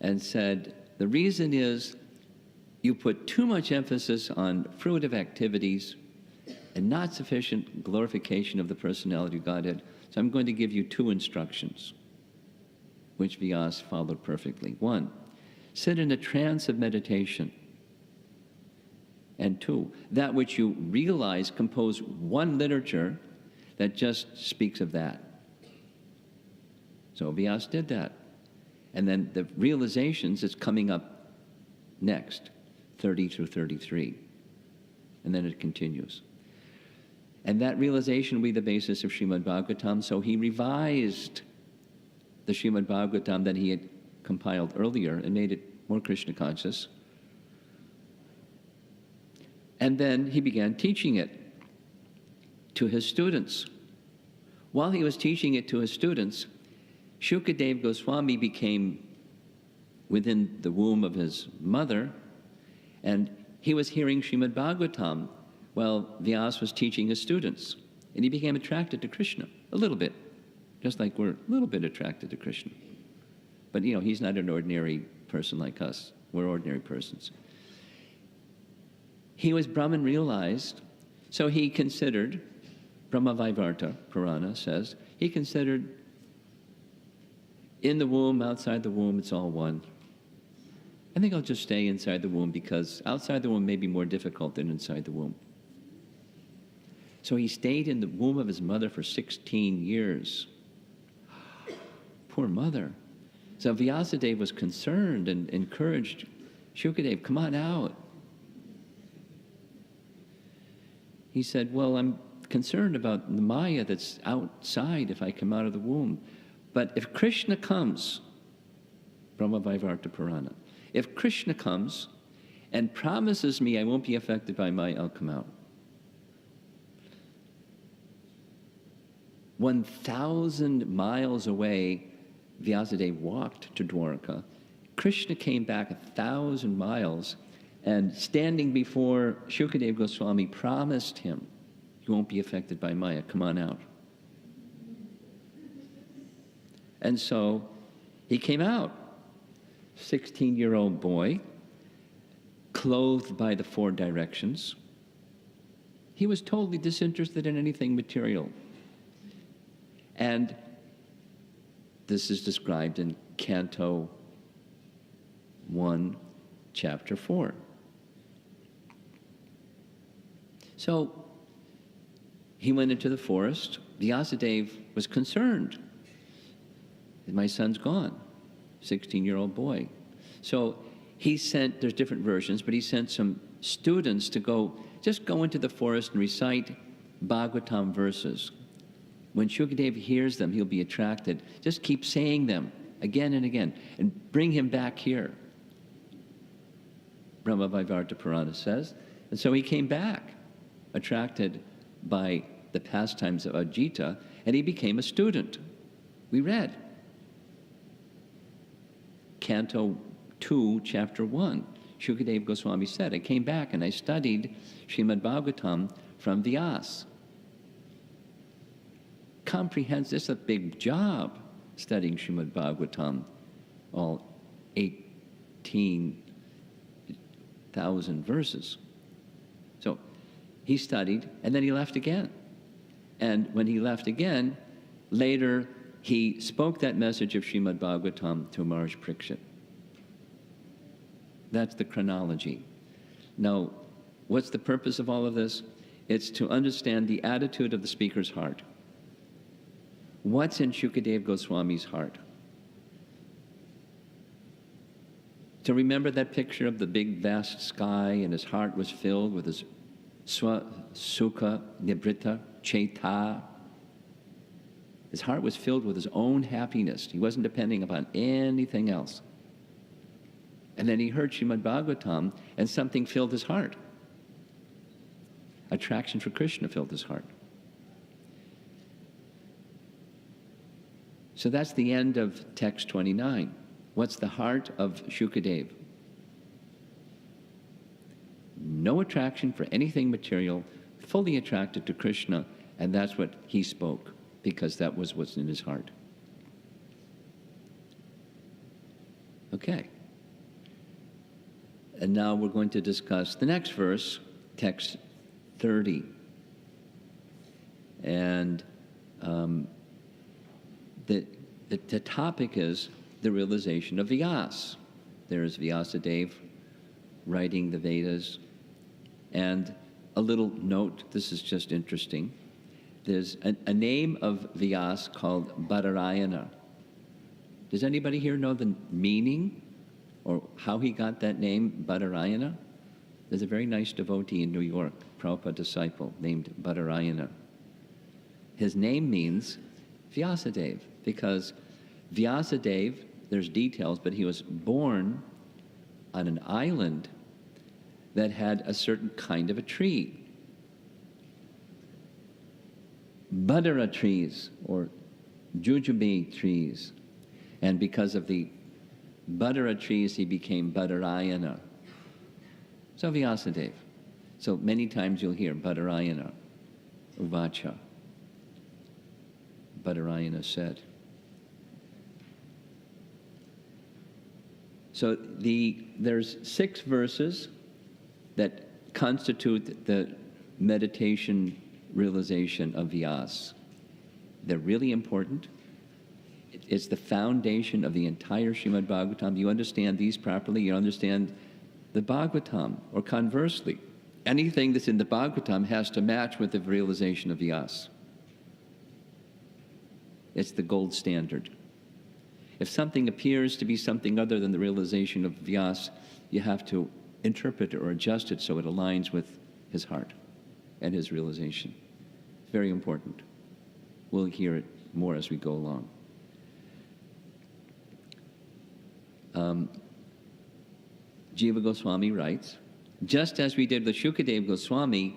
A: and said, the reason is you put too much emphasis on fruitive activities and not sufficient glorification of the personality of Godhead. So I'm going to give you 2 instructions, which Vyasa followed perfectly. 1, sit in a trance of meditation. And 2, that which you realize, compose 1 literature that just speaks of that. So Vyasa did that. And then the realizations is coming up next, 30 through 33. And then it continues. And that realization will be the basis of Srimad Bhagavatam. So he revised the Srimad Bhagavatam that he had compiled earlier and made it more Krishna conscious. And then he began teaching it to his students. While he was teaching it to his students, Shukadeva Goswami became within the womb of his mother, and he was hearing Srimad Bhagavatam while Vyasa was teaching his students. And he became attracted to Krishna, a little bit, just like we're a little bit attracted to Krishna. But he's not an ordinary person like us. We're ordinary persons. He was Brahman realized, so he considered, Brahma-vaivarta Purana says, he considered in the womb, outside the womb, it's all one. I think I'll just stay inside the womb because outside the womb may be more difficult than inside the womb. So he stayed in the womb of his mother for 16 years. Poor mother. So Vyasadeva was concerned and encouraged Shukadeva, come on out. He said, well, I'm concerned about the Maya that's outside if I come out of the womb. But if Krishna comes, Brahma-vaivarta Purana, if Krishna comes and promises me I won't be affected by Maya, I'll come out. 1,000 miles away, Vyasadeva walked to Dwarka. Krishna came back 1,000 miles and standing before Shukadeva Goswami promised him, you won't be affected by Maya, come on out. And so he came out, 16-year-old boy, clothed by the 4 directions. He was totally disinterested in anything material. And this is described in Canto 1, Chapter 4. So he went into the forest. Vyasadeva was concerned. My son's gone, 16-year-old boy. So he sent, there's different versions, but he sent some students to just go into the forest and recite Bhagavatam verses. When Shukadeva hears them, he'll be attracted. Just keep saying them again and again and bring him back here. Brahma-Vaivarta Purana says. And so he came back, attracted by the pastimes of Ajita, and he became a student. We read Canto 2, Chapter 1. Shukadeva Goswami said, I came back and I studied Srimad Bhagavatam from Vyas. Comprehensive, it's a big job studying Srimad Bhagavatam, all 18,000 verses. So he studied, and then he left again. And when he left again, later he spoke that message of Srimad Bhagavatam to Maharaj Parikshit. That's the chronology. Now, what's the purpose of all of this? It's to understand the attitude of the speaker's heart. What's in Shukadeva Goswami's heart? To remember that picture of the big vast sky, and his heart was filled with his sukha nibrita cheta. His heart was filled with his own happiness. He wasn't depending upon anything else. And then he heard Srimad Bhagavatam, and something filled his heart. Attraction for Krishna filled his heart. So that's the end of text 29. What's the heart of Shukadeva? No attraction for anything material, fully attracted to Krishna, and that's what he spoke, because that was what's in his heart. Okay. And now we're going to discuss the next verse, text 30. And the topic is the realization of Vyas. There is Vyasadeva writing the Vedas. And a little note, this is just interesting. There's a name of Vyas called Badarayana. Does anybody here know the meaning or how he got that name, Badarayana? There's a very nice devotee in New York, Prabhupada disciple, named Badarayana. His name means Vyasadeva, because Vyasadeva, there's details, but he was born on an island that had a certain kind of a tree. Badara trees, or jujube trees. And because of the Badara trees, he became Badarayana. So Vyasadeva. So many times you'll hear Badarayana, Uvacha. Badarayana said. So there's 6 verses that constitute the meditation realization of Vyas. They're really important. It's the foundation of the entire Srimad Bhagavatam. You understand these properly, you understand the Bhagavatam. Or conversely, anything that's in the Bhagavatam has to match with the realization of Vyas. It's the gold standard. If something appears to be something other than the realization of Vyas, you have to interpret it or adjust it so it aligns with his heart and his realization. It's very important. We'll hear it more as we go along. Jiva Goswami writes, just as we did with Shukadeva Goswami,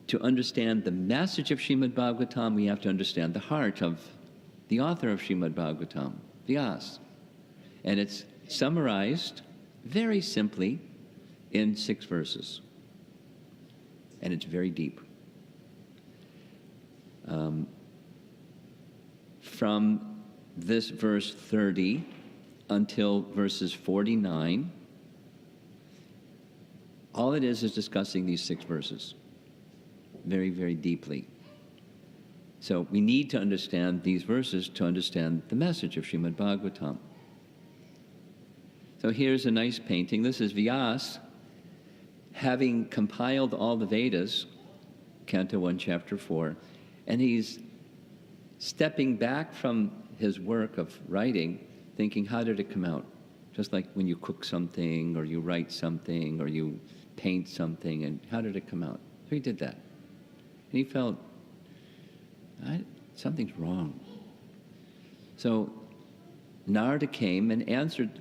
A: to understand the message of Srimad Bhagavatam, we have to understand the heart of the author of Srimad Bhagavatam, Vyas. And it's summarized very simply in 6 verses. And it's very deep. From this verse 30 until verses 49, all it is discussing these 6 verses very, very deeply. So we need to understand these verses to understand the message of Srimad Bhagavatam. So here's a nice painting. This is Vyas, having compiled all the Vedas, Canto 1, Chapter 4, and he's stepping back from his work of writing, thinking, how did it come out? Just like when you cook something, or you write something, or you paint something, and how did it come out? So he did that. And he felt, something's wrong. So Narada came and answered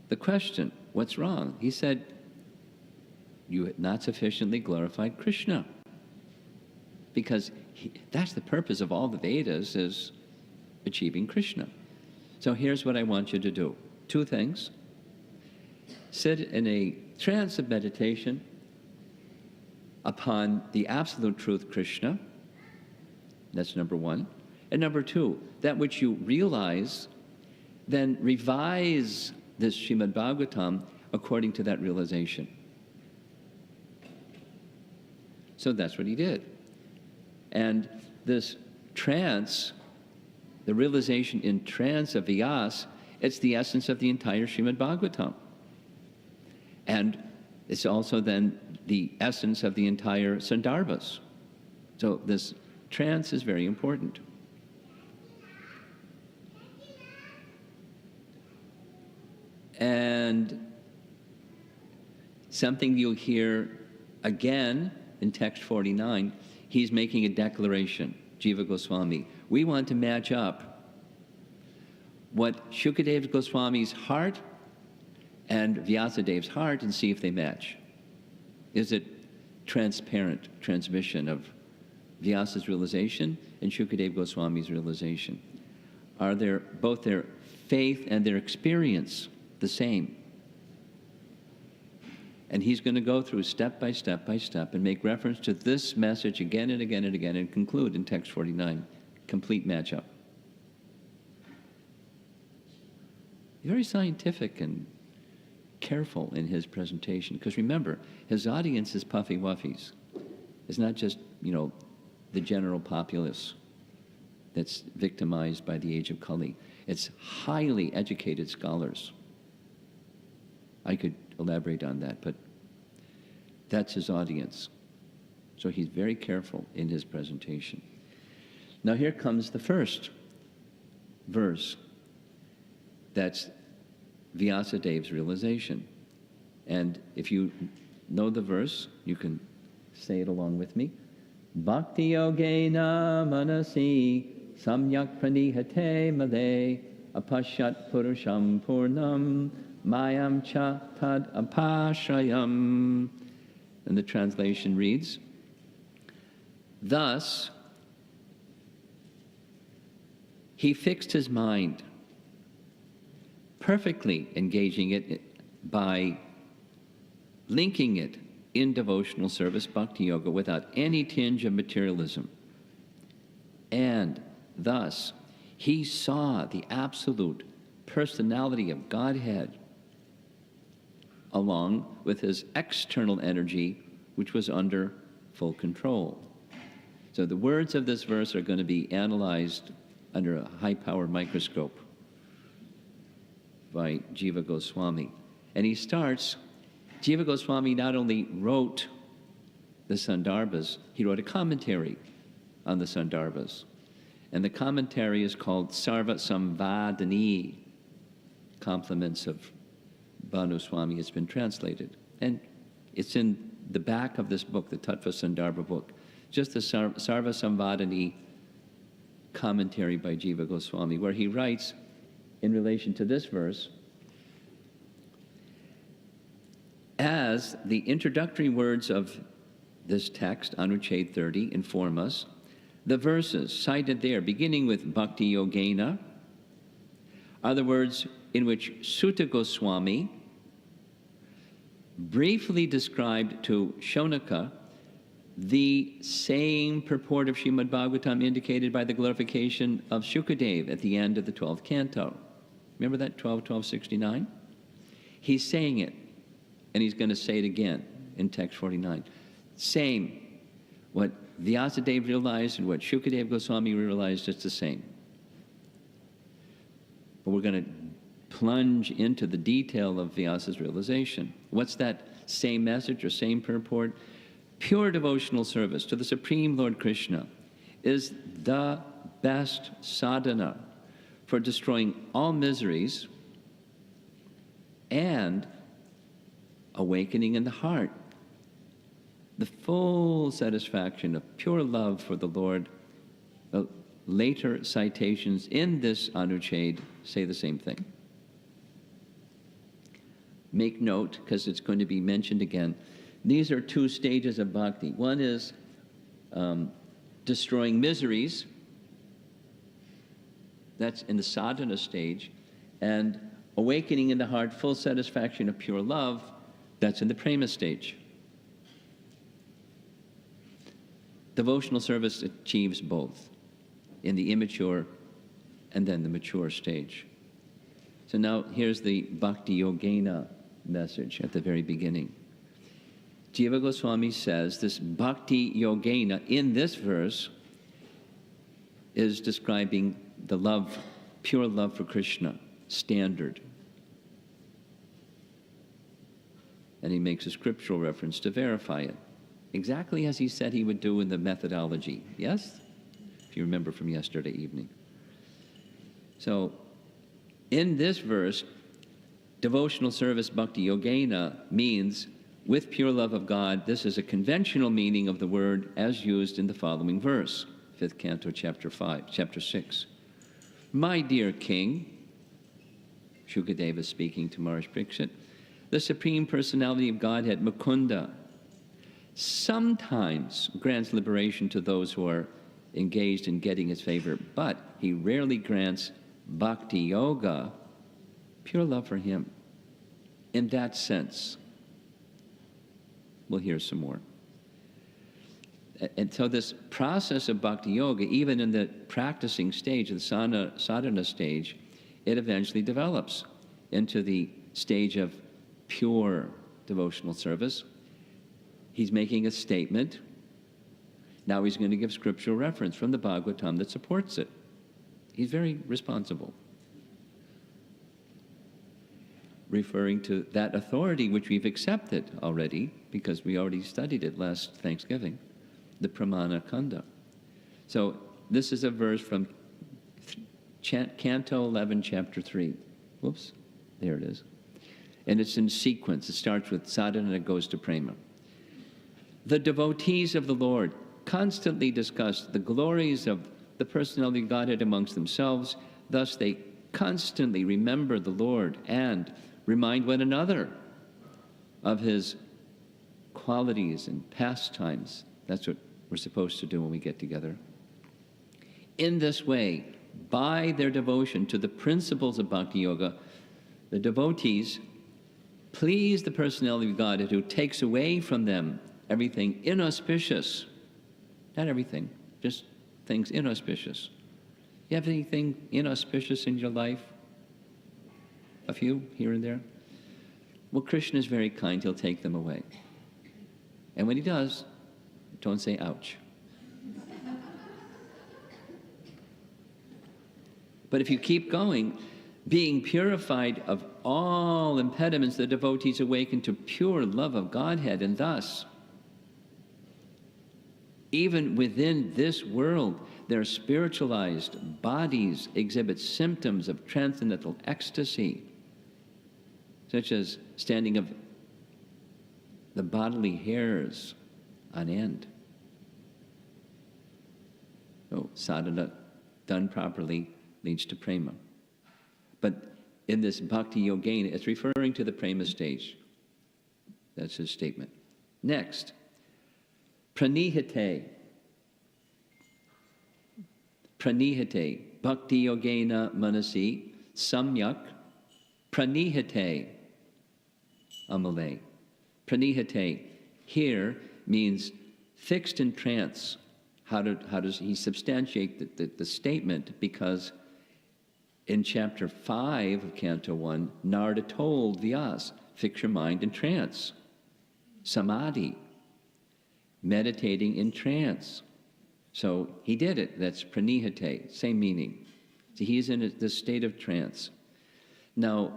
A: the question, what's wrong? He said, you had not sufficiently glorified Krishna. Because that's the purpose of all the Vedas, is achieving Krishna. So here's what I want you to do. 2 things. Sit in a trance of meditation upon the absolute truth, Krishna. That's number 1. And number 2, that which you realize, then revise this Srimad Bhagavatam according to that realization. So that's what he did. And this trance, the realization in trance of Vyasa, it's the essence of the entire Srimad Bhagavatam. And it's also then the essence of the entire Sandarbhas. So this trance is very important. And something you'll hear again in text 49, he's making a declaration, Jiva Goswami. We want to match up what Shukadeva Goswami's heart and Vyasadev's heart and see if they match. Is it transparent transmission of Vyasa's realization and Shukadeva Goswami's realization? Are both their faith and their experience the same? And he's going to go through step by step by step and make reference to this message again and again and again and conclude in text 49, complete matchup. Very scientific and careful in his presentation, because remember, his audience is puffy wuffies. It's not just, the general populace that's victimized by the age of Kali. It's highly educated scholars. I could elaborate on that, but that's his audience. So he's very careful in his presentation. Now here comes the first verse. That's Vyasadev's realization. And if you know the verse, you can say it along with me. Bhakti yogena manasi samyak pranihate male apashat purusham purnam mayam cha tad apashrayam. And the translation reads, thus, he fixed his mind, perfectly engaging it by linking it in devotional service, bhakti yoga, without any tinge of materialism. And thus, he saw the absolute personality of Godhead along with his external energy, which was under full control. So the words of this verse are going to be analyzed under a high-powered microscope by Jiva Goswami. And he starts, Jiva Goswami not only wrote the Sandarbhas, he wrote a commentary on the Sandarbhas. And the commentary is called Sarva Samvadani, Compliments of Bhanu Swami. Has been translated. And it's in the back of this book, the Tattva Sandarba book, just the Sarva Samvadani commentary by Jiva Goswami, where he writes in relation to this verse, as the introductory words of this text, Anucheda 30, inform us, the verses cited there, beginning with Bhakti Yogena, are the words in which Sutta Goswami briefly described to Shonaka the same purport of Srimad Bhagavatam indicated by the glorification of Shukadeva at the end of the 12th canto. Remember that, 12:1269? He's saying it, and he's going to say it again in text 49. Same. What Vyasadeva realized and what Shukadeva Goswami realized, it's the same. But we're going to plunge into the detail of Vyasa's realization. What's that same message or same purport? Pure devotional service to the Supreme Lord Krishna is the best sadhana for destroying all miseries and awakening in the heart the full satisfaction of pure love for the Lord. Later citations in this Anucheda say the same thing. Make note, because it's going to be mentioned again. These are two stages of bhakti. One is destroying miseries. That's in the sadhana stage. And awakening in the heart full satisfaction of pure love. That's in the prema stage. Devotional service achieves both in the immature and then the mature stage. So now here's the Bhakti Yogena message at the very beginning. Jiva Goswami says this Bhakti Yogena in this verse is describing the love, pure love for Krishna, standard. And he makes a scriptural reference to verify it, exactly as he said he would do in the methodology. Yes? If you remember from yesterday evening. So, in this verse, devotional service Bhakti Yogena means with pure love of God. This is a conventional meaning of the word as used in the following verse, 5th canto, chapter 6. My dear king, Shukadeva speaking to Maharaj Pariksit, the Supreme Personality of Godhead, Mukunda, sometimes grants liberation to those who are engaged in getting his favor, but he rarely grants bhakti yoga, pure love for him. In that sense, we'll hear some more. And so this process of bhakti yoga, even in the practicing stage, the sadhana stage, it eventually develops into the stage of pure devotional service. He's making a statement. Now he's going to give scriptural reference from the Bhagavatam that supports it. He's very responsible. Referring to that authority which we've accepted already, because we already studied it last Thanksgiving, the Pramana Kanda. So this is a verse from Canto 11, Chapter 3. Whoops, there it is. And it's in sequence. It starts with sadhana and it goes to prema. The devotees of the Lord constantly discuss the glories of the personality of Godhead amongst themselves. Thus they constantly remember the Lord and remind one another of his qualities and pastimes. That's what we're supposed to do when we get together. In this way, by their devotion to the principles of Bhakti Yoga, the devotees please the personality of Godhead who takes away from them everything inauspicious. Not everything, just things inauspicious. You have anything inauspicious in your life? A few here and there? Well, Krishna is very kind. He'll take them away. And when he does, don't say ouch. But if you keep going, being purified of all impediments, the devotees awaken to pure love of Godhead, and thus, even within this world, their spiritualized bodies exhibit symptoms of transcendental ecstasy, such as standing of the bodily hairs on end. So sadhana done properly leads to prema. But in this Bhakti Yogena, it's referring to the prema stage. That's his statement. Next, pranihite. Pranihite. Bhakti Yogena manasi samyak pranihite amale. Pranihite here means fixed in trance. How does he substantiate the statement? Because in chapter 5 of Canto 1, Narada told Vyas, fix your mind in trance. Samadhi, meditating in trance. So he did it. That's pranihite, same meaning. So he's in this state of trance. Now,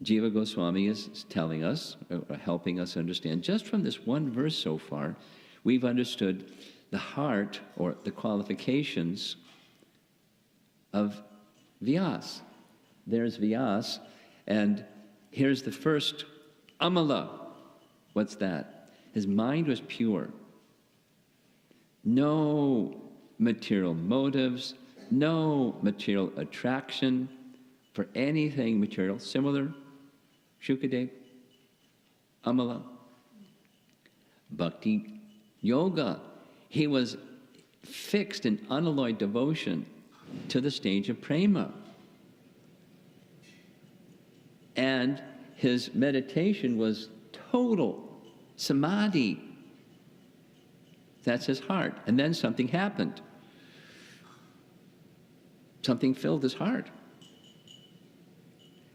A: Jiva Goswami is telling us, or helping us understand, just from this one verse so far, we've understood the heart, or the qualifications of Vyas. There's Vyas, and here's the first Amala. What's that? His mind was pure. No material motives, no material attraction for anything material. Similar, Shukadev, Amala. bhakti yoga. He was fixed in unalloyed devotion to the stage of prema. And his meditation was total samadhi. That's his heart. And then something happened. Something filled his heart.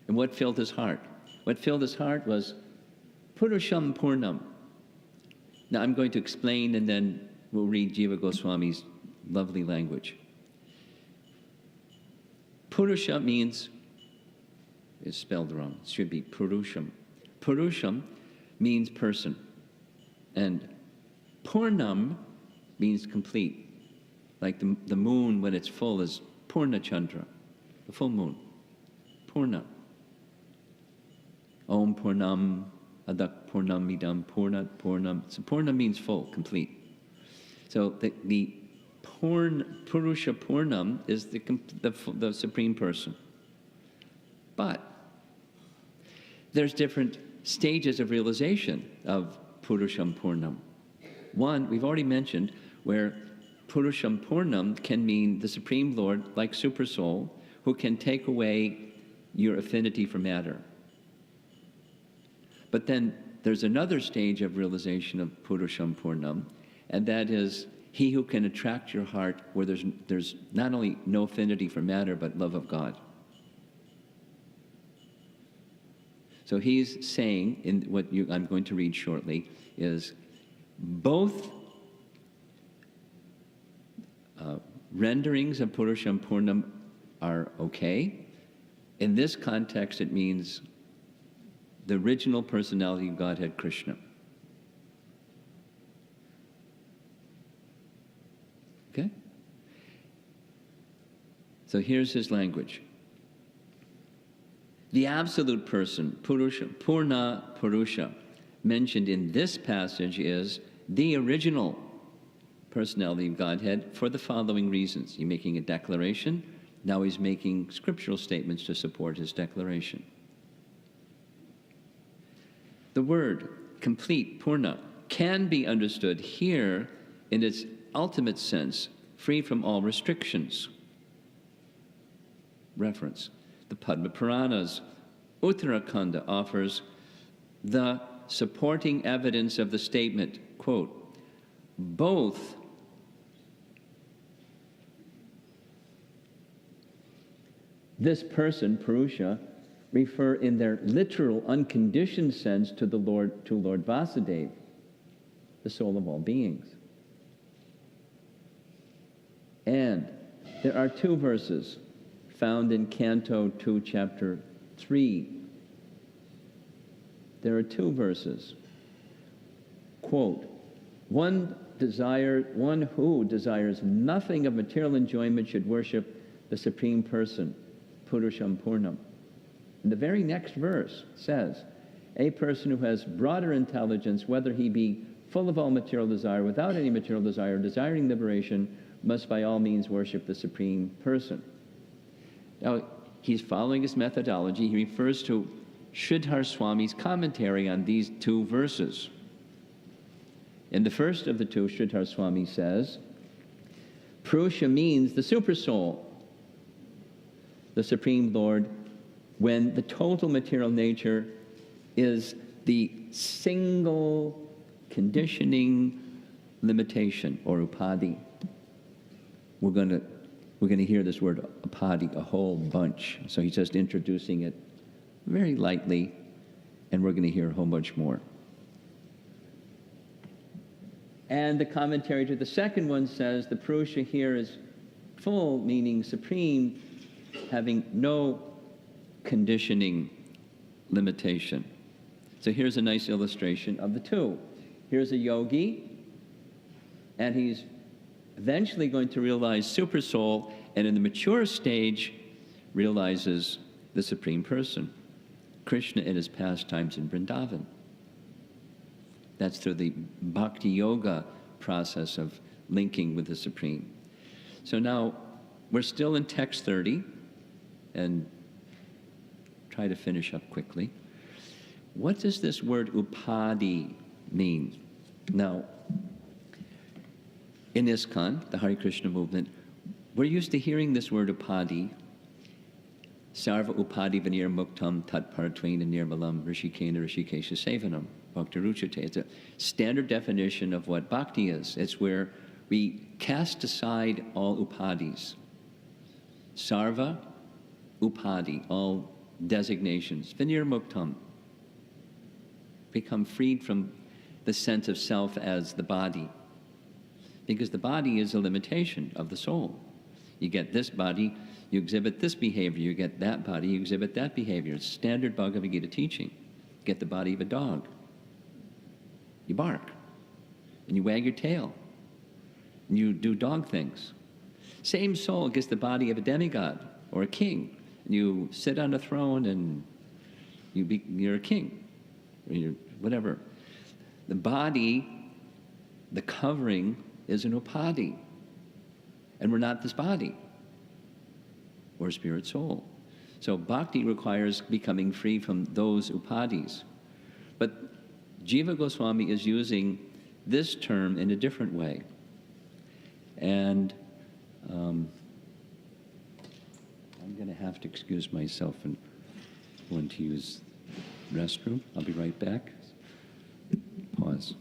A: And what filled his heart? What filled his heart was Purusham Purnam. Now I'm going to explain and then we'll read Jiva Goswami's lovely language. Purusha means, it's spelled wrong, it should be Purusham. Purusham means person. And Purnam means complete. Like the moon when it's full is Purna Chandra, the full moon. Purna. Om Purnam, Adak Purnam Idam, Purnat Purnam. So Purna means full, complete. So the Purusha Purnam is the Supreme Person. But there's different stages of realization of Purusham Purnam. One, we've already mentioned, where Purusham Purnam can mean the Supreme Lord, like Super Soul, who can take away your affinity for matter. But then there's another stage of realization of Purusham Purnam, and that is he who can attract your heart where there's not only no affinity for matter, but love of God. So he's saying, in what I'm going to read shortly, is both renderings of Purusham Purnam are okay. In this context, it means the original personality of Godhead, Krishna. Okay? So here's his language. The absolute person, Purusha, Purna Purusha, mentioned in this passage is the original personality of Godhead for the following reasons. He's making a declaration. Now he's making scriptural statements to support his declaration. The word complete, Purna, can be understood here in its ultimate sense, free from all restrictions. Reference. The Padma Puranas, Uttarakhanda offers the supporting evidence of the statement, quote, both this person, Purusha, refer in their literal, unconditioned sense to Lord Vasudeva, the soul of all beings. And there are two verses found in Canto 2, Chapter 3. There are two verses. Quote, one who desires nothing of material enjoyment should worship the Supreme Person, Purusham Purnam. And the very next verse says, a person who has broader intelligence, whether he be full of all material desire, without any material desire, desiring liberation, must by all means worship the Supreme Person. Now, he's following his methodology. He refers to Sridhar Swami's commentary on these two verses. In the first of the two, Sridhar Swami says, Purusha means the super soul, the Supreme Lord, when the total material nature is the single conditioning limitation, or upadhi. We're going to hear this word upadhi a whole bunch. So he's just introducing it very lightly, and we're going to hear a whole bunch more. And the commentary to the second one says the Purusha here is full, meaning supreme, having no conditioning limitation. So here's a nice illustration of the two. Here's a yogi, and he's eventually going to realize super soul, and in the mature stage realizes the Supreme Person, Krishna in his pastimes in Vrindavan. That's through the bhakti yoga process of linking with the Supreme. So now we're still in text 30, and try to finish up quickly. What does this word upadhi mean? Now, in ISKCON, the Hare Krishna movement, we're used to hearing this word upadi, sarva upadi vanir muktam tat paratvaina nirmalam rishikena rishikesha sevanam bhaktiruchate. It's a standard definition of what bhakti is. It's where we cast aside all upadis. Sarva upadi, all designations. Vanir muktam, become freed from the sense of self as the body. Because the body is a limitation of the soul. You get this body, you exhibit this behavior. You get that body, you exhibit that behavior. It's standard Bhagavad Gita teaching. Get the body of a dog. You bark. And you wag your tail. And you do dog things. Same soul gets the body of a demigod or a king. And you sit on a throne and you're a king. Or you're whatever. The body, the covering, is an upadi. And we're not this body or spirit soul. So bhakti requires becoming free from those upadis. But Jiva Goswami is using this term in a different way. And I'm going to have to excuse myself and going to use the restroom. I'll be right back. Pause.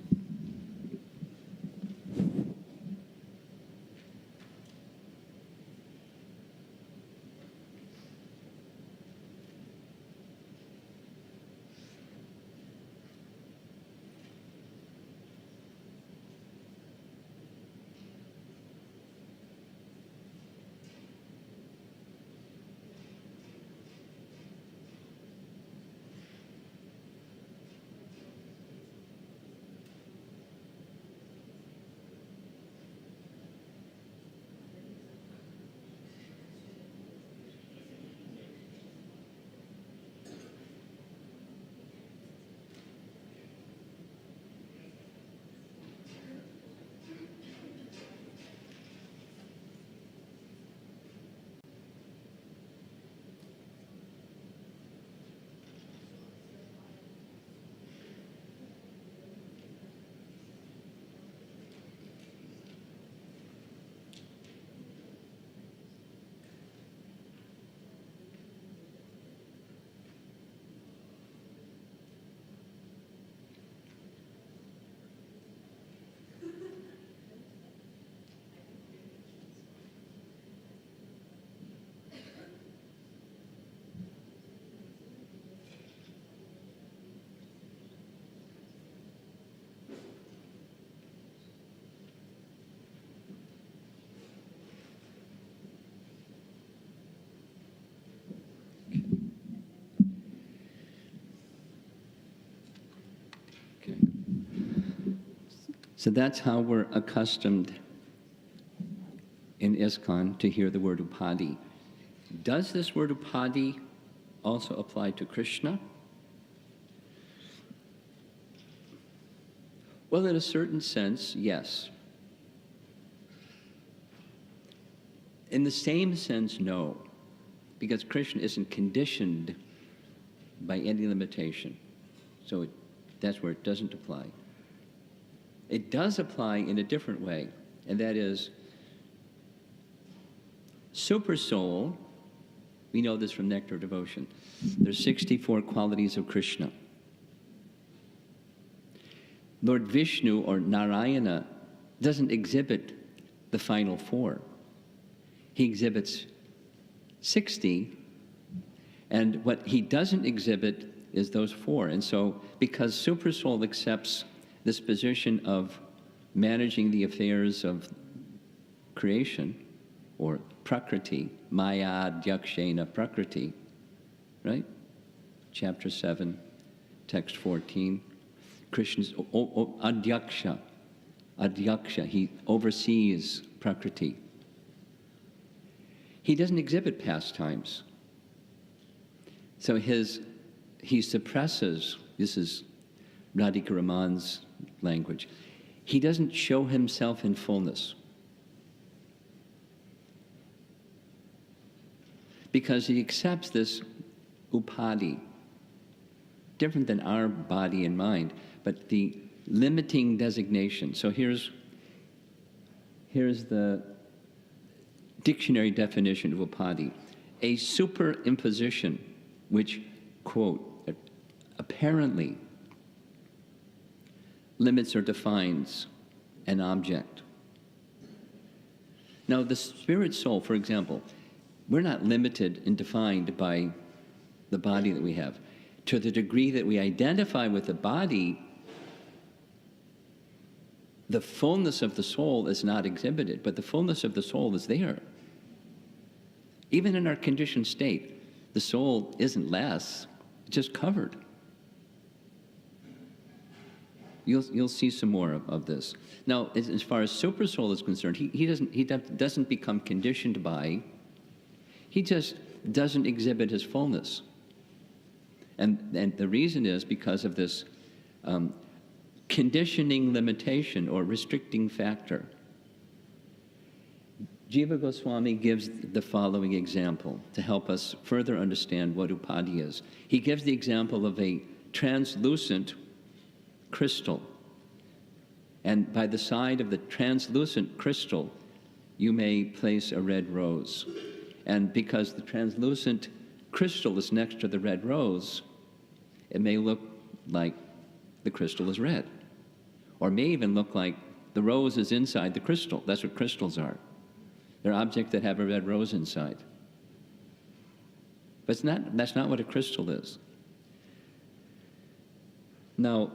A: So that's how we're accustomed in ISKCON to hear the word upadi. Does this word upadi also apply to Krishna? Well, in a certain sense, yes. In the same sense, no, because Krishna isn't conditioned by any limitation. So that's where it doesn't apply. It does apply in a different way, and that is super soul. We know this from Nectar of Devotion. There's 64 qualities of Krishna. Lord Vishnu or Narayana doesn't exhibit the final 4. He exhibits 60, and what he doesn't exhibit is those 4. And so, because super soul accepts this position of managing the affairs of creation, or prakriti, maya adhyakshena prakriti, right? Chapter 7, text 14. Krishna's adhyaksha, he oversees prakriti. He doesn't exhibit pastimes. So he suppresses, this is Radhika Raman's language, he doesn't show himself in fullness. Because he accepts this upadi, different than our body and mind, but the limiting designation. So here's the dictionary definition of upadhi. A superimposition which, quote, apparently limits or defines an object. Now, the spirit soul, for example, we're not limited and defined by the body that we have. To the degree that we identify with the body, the fullness of the soul is not exhibited, but the fullness of the soul is there. Even in our conditioned state, the soul isn't less, it's just covered. You'll see some more of this. Now, as far as super soul is concerned, he doesn't become conditioned by. He just doesn't exhibit his fullness, and the reason is because of this conditioning limitation or restricting factor. Jiva Goswami gives the following example to help us further understand what upadhi is. He gives the example of a translucent crystal. And by the side of the translucent crystal, you may place a red rose. And because the translucent crystal is next to the red rose, it may look like the crystal is red. Or may even look like the rose is inside the crystal. That's what crystals are. They're objects that have a red rose inside. But that's not what a crystal is. Now,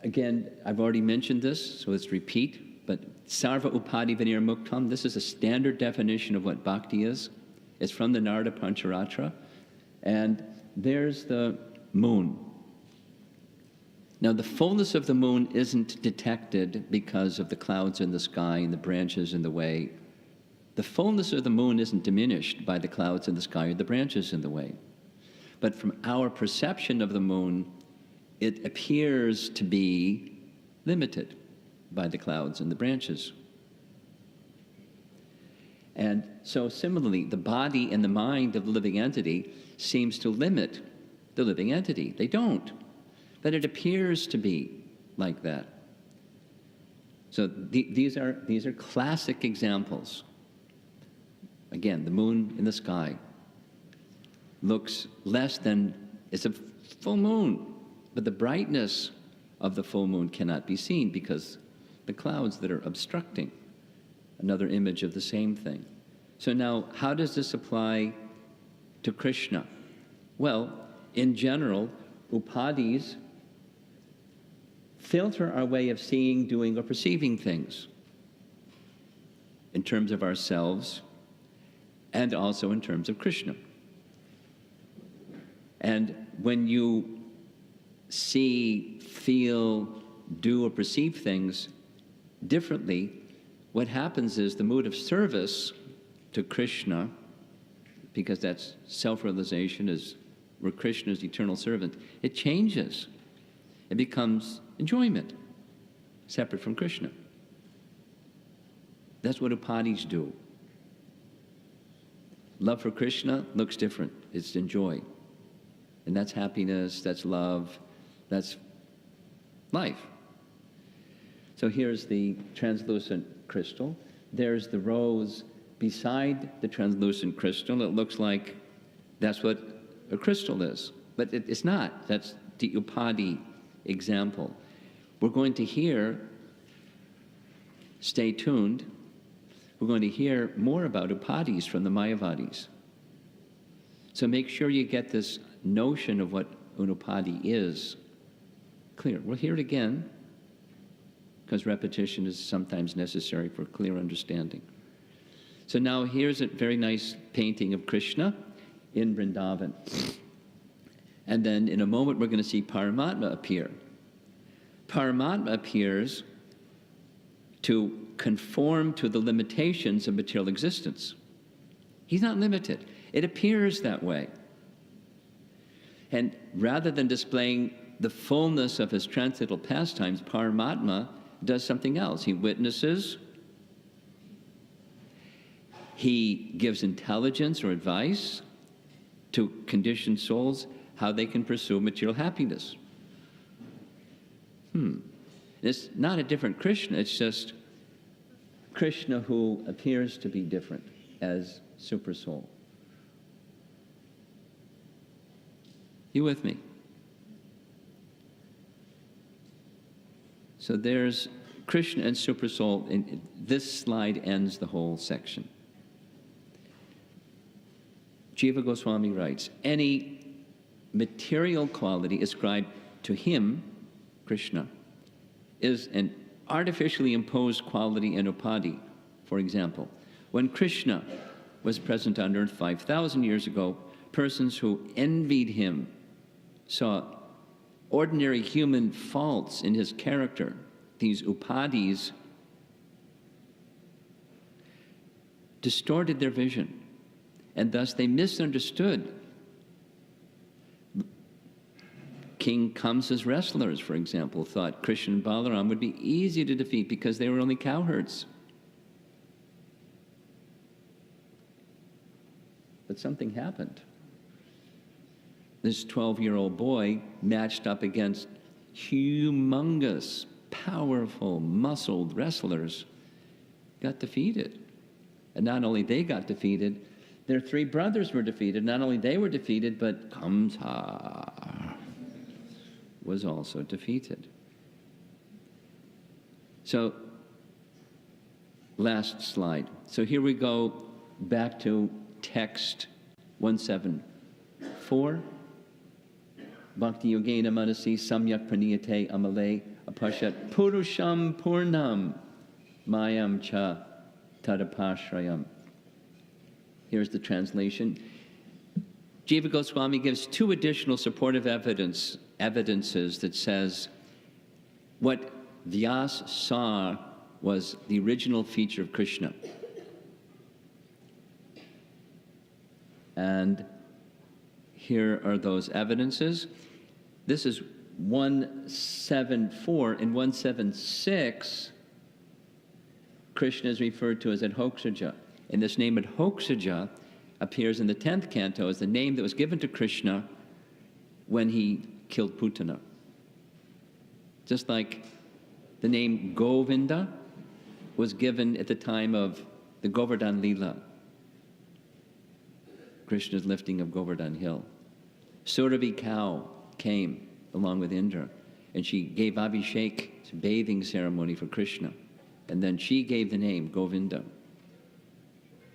A: again, I've already mentioned this, so let's repeat, but Sarva Upadhi Vinir Muktam, this is a standard definition of what bhakti is. It's from the Narada Pancharatra, and there's the moon. Now, the fullness of the moon isn't detected because of the clouds in the sky and the branches in the way. The fullness of the moon isn't diminished by the clouds in the sky or the branches in the way. But from our perception of the moon, it appears to be limited by the clouds and the branches. And so similarly, the body and the mind of the living entity seems to limit the living entity. They don't, but it appears to be like that. So these are classic examples. Again, the moon in the sky looks less than, it's a full moon, but the brightness of the full moon cannot be seen because the clouds that are obstructing, another image of the same thing. So now, how does this apply to Krishna? Well, in general, upadhis filter our way of seeing, doing, or perceiving things in terms of ourselves and also in terms of Krishna. And when you see, feel, do, or perceive things differently, what happens is the mood of service to Krishna, because that's self-realization, is we're Krishna's eternal servant, it changes. It becomes enjoyment, separate from Krishna. That's what upadhis do. Love for Krishna looks different. It's enjoy. And that's happiness, that's love, that's life. So here's the translucent crystal. There's the rose beside the translucent crystal. It looks like that's what a crystal is. But it's not. That's the upadhi example. We're going to hear, stay tuned, we're going to hear more about upadhis from the Mayavadis. So make sure you get this notion of what an upadhi is clear. We'll hear it again, because repetition is sometimes necessary for clear understanding. So now here's a very nice painting of Krishna in Vrindavan. And then in a moment we're going to see Paramatma appear. Paramatma appears to conform to the limitations of material existence. He's not limited. It appears that way. And rather than displaying the fullness of his transcendental pastimes, Paramatma does something else. He witnesses, he gives intelligence or advice to conditioned souls how they can pursue material happiness. It's not a different Krishna, it's just Krishna who appears to be different as Super Soul. You with me? So there's Krishna and Super Soul. And this slide ends the whole section. Jiva Goswami writes, any material quality ascribed to him, Krishna, is an artificially imposed quality in upadhi. For example, when Krishna was present on earth 5,000 years ago, persons who envied him saw ordinary human faults in his character. These upadhis distorted their vision, and thus they misunderstood King Kamsa's wrestlers, for example, thought Krishna and Balaram would be easy to defeat because they were only cowherds. But something happened. This 12-year-old boy matched up against humongous, powerful, muscled wrestlers, got defeated. And not only they got defeated, their three brothers were defeated. Not only they were defeated, but Kamsa was also defeated. So, last slide. So here we go back to text 174. Bhakti Yogena Manasi Samyak Praniyate Amale Apashat Purusham Purnam Mayam Cha Tadapashrayam. Here's the translation. Jiva Goswami gives two additional supportive evidences that says what Vyas saw was the original feature of Krishna. And here are those evidences. This is 174. In 176, Krishna is referred to as Adhoksaja. And this name Adhoksaja appears in the 10th canto as the name that was given to Krishna when he killed Putana. Just like the name Govinda was given at the time of the Govardhan Leela, Krishna's lifting of Govardhan Hill. Surabhi cow came along with Indra, and she gave Abhishek, bathing ceremony for Krishna. And then she gave the name Govinda.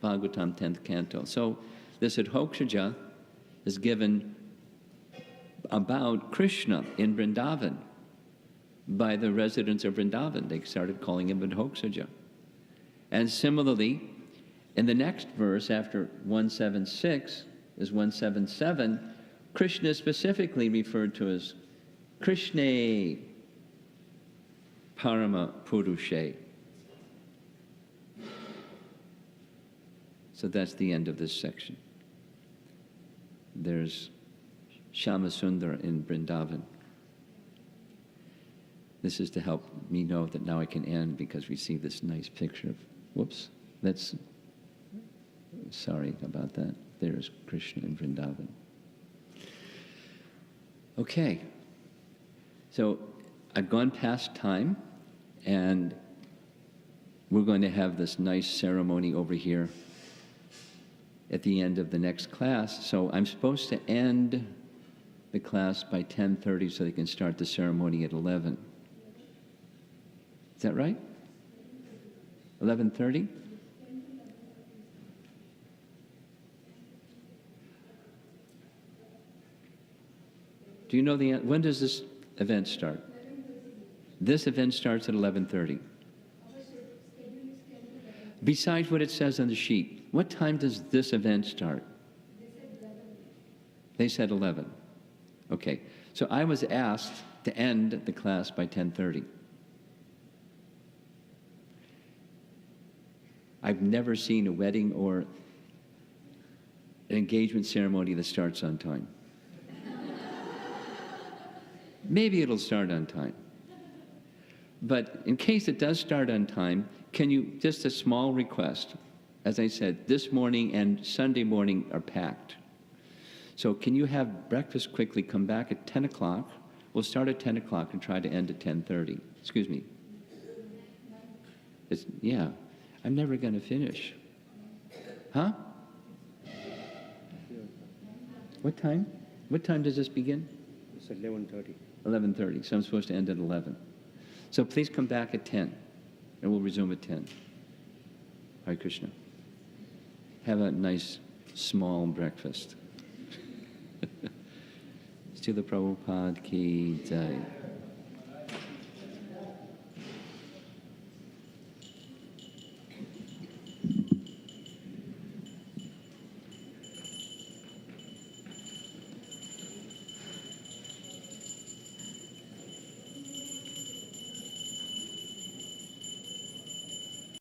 A: Bhagavatam 10th canto. So this Adhoksaja is given about Krishna in Vrindavan by the residents of Vrindavan. They started calling him Adhoksaja. And similarly, in the next verse after 176 is 177, Krishna is specifically referred to as Krishne Parama Purushe. So that's the end of this section. There's Shyamasundar in Vrindavan. This is to help me know that now I can end because we see this nice picture of, whoops, that's, sorry about that. There's Krishna in Vrindavan. Okay, so I've gone past time, and we're going to have this nice ceremony over here at the end of the next class. So I'm supposed to end the class by 10:30 so they can start the ceremony at 11. Is that right? 11:30? Do you know when does this event start? This event starts at 11:30. Besides what it says on the sheet, what time does this event start? They said 11. Okay, so I was asked to end the class by 10:30. I've never seen a wedding or an engagement ceremony that starts on time. Maybe it'll start on time. But in case it does start on time, can you, just a small request. As I said, this morning and Sunday morning are packed. So can you have breakfast quickly, come back at 10 o'clock? We'll start at 10 o'clock and try to end at 10:30. Excuse me. Yeah, I'm never going to finish. Huh? What time? What time does this begin?
B: It's 11:30.
A: 11:30, so I'm supposed to end at 11. So please come back at 10, and we'll resume at 10. Hare Krishna. Have a nice, small breakfast. Srila Prabhupada ki jai.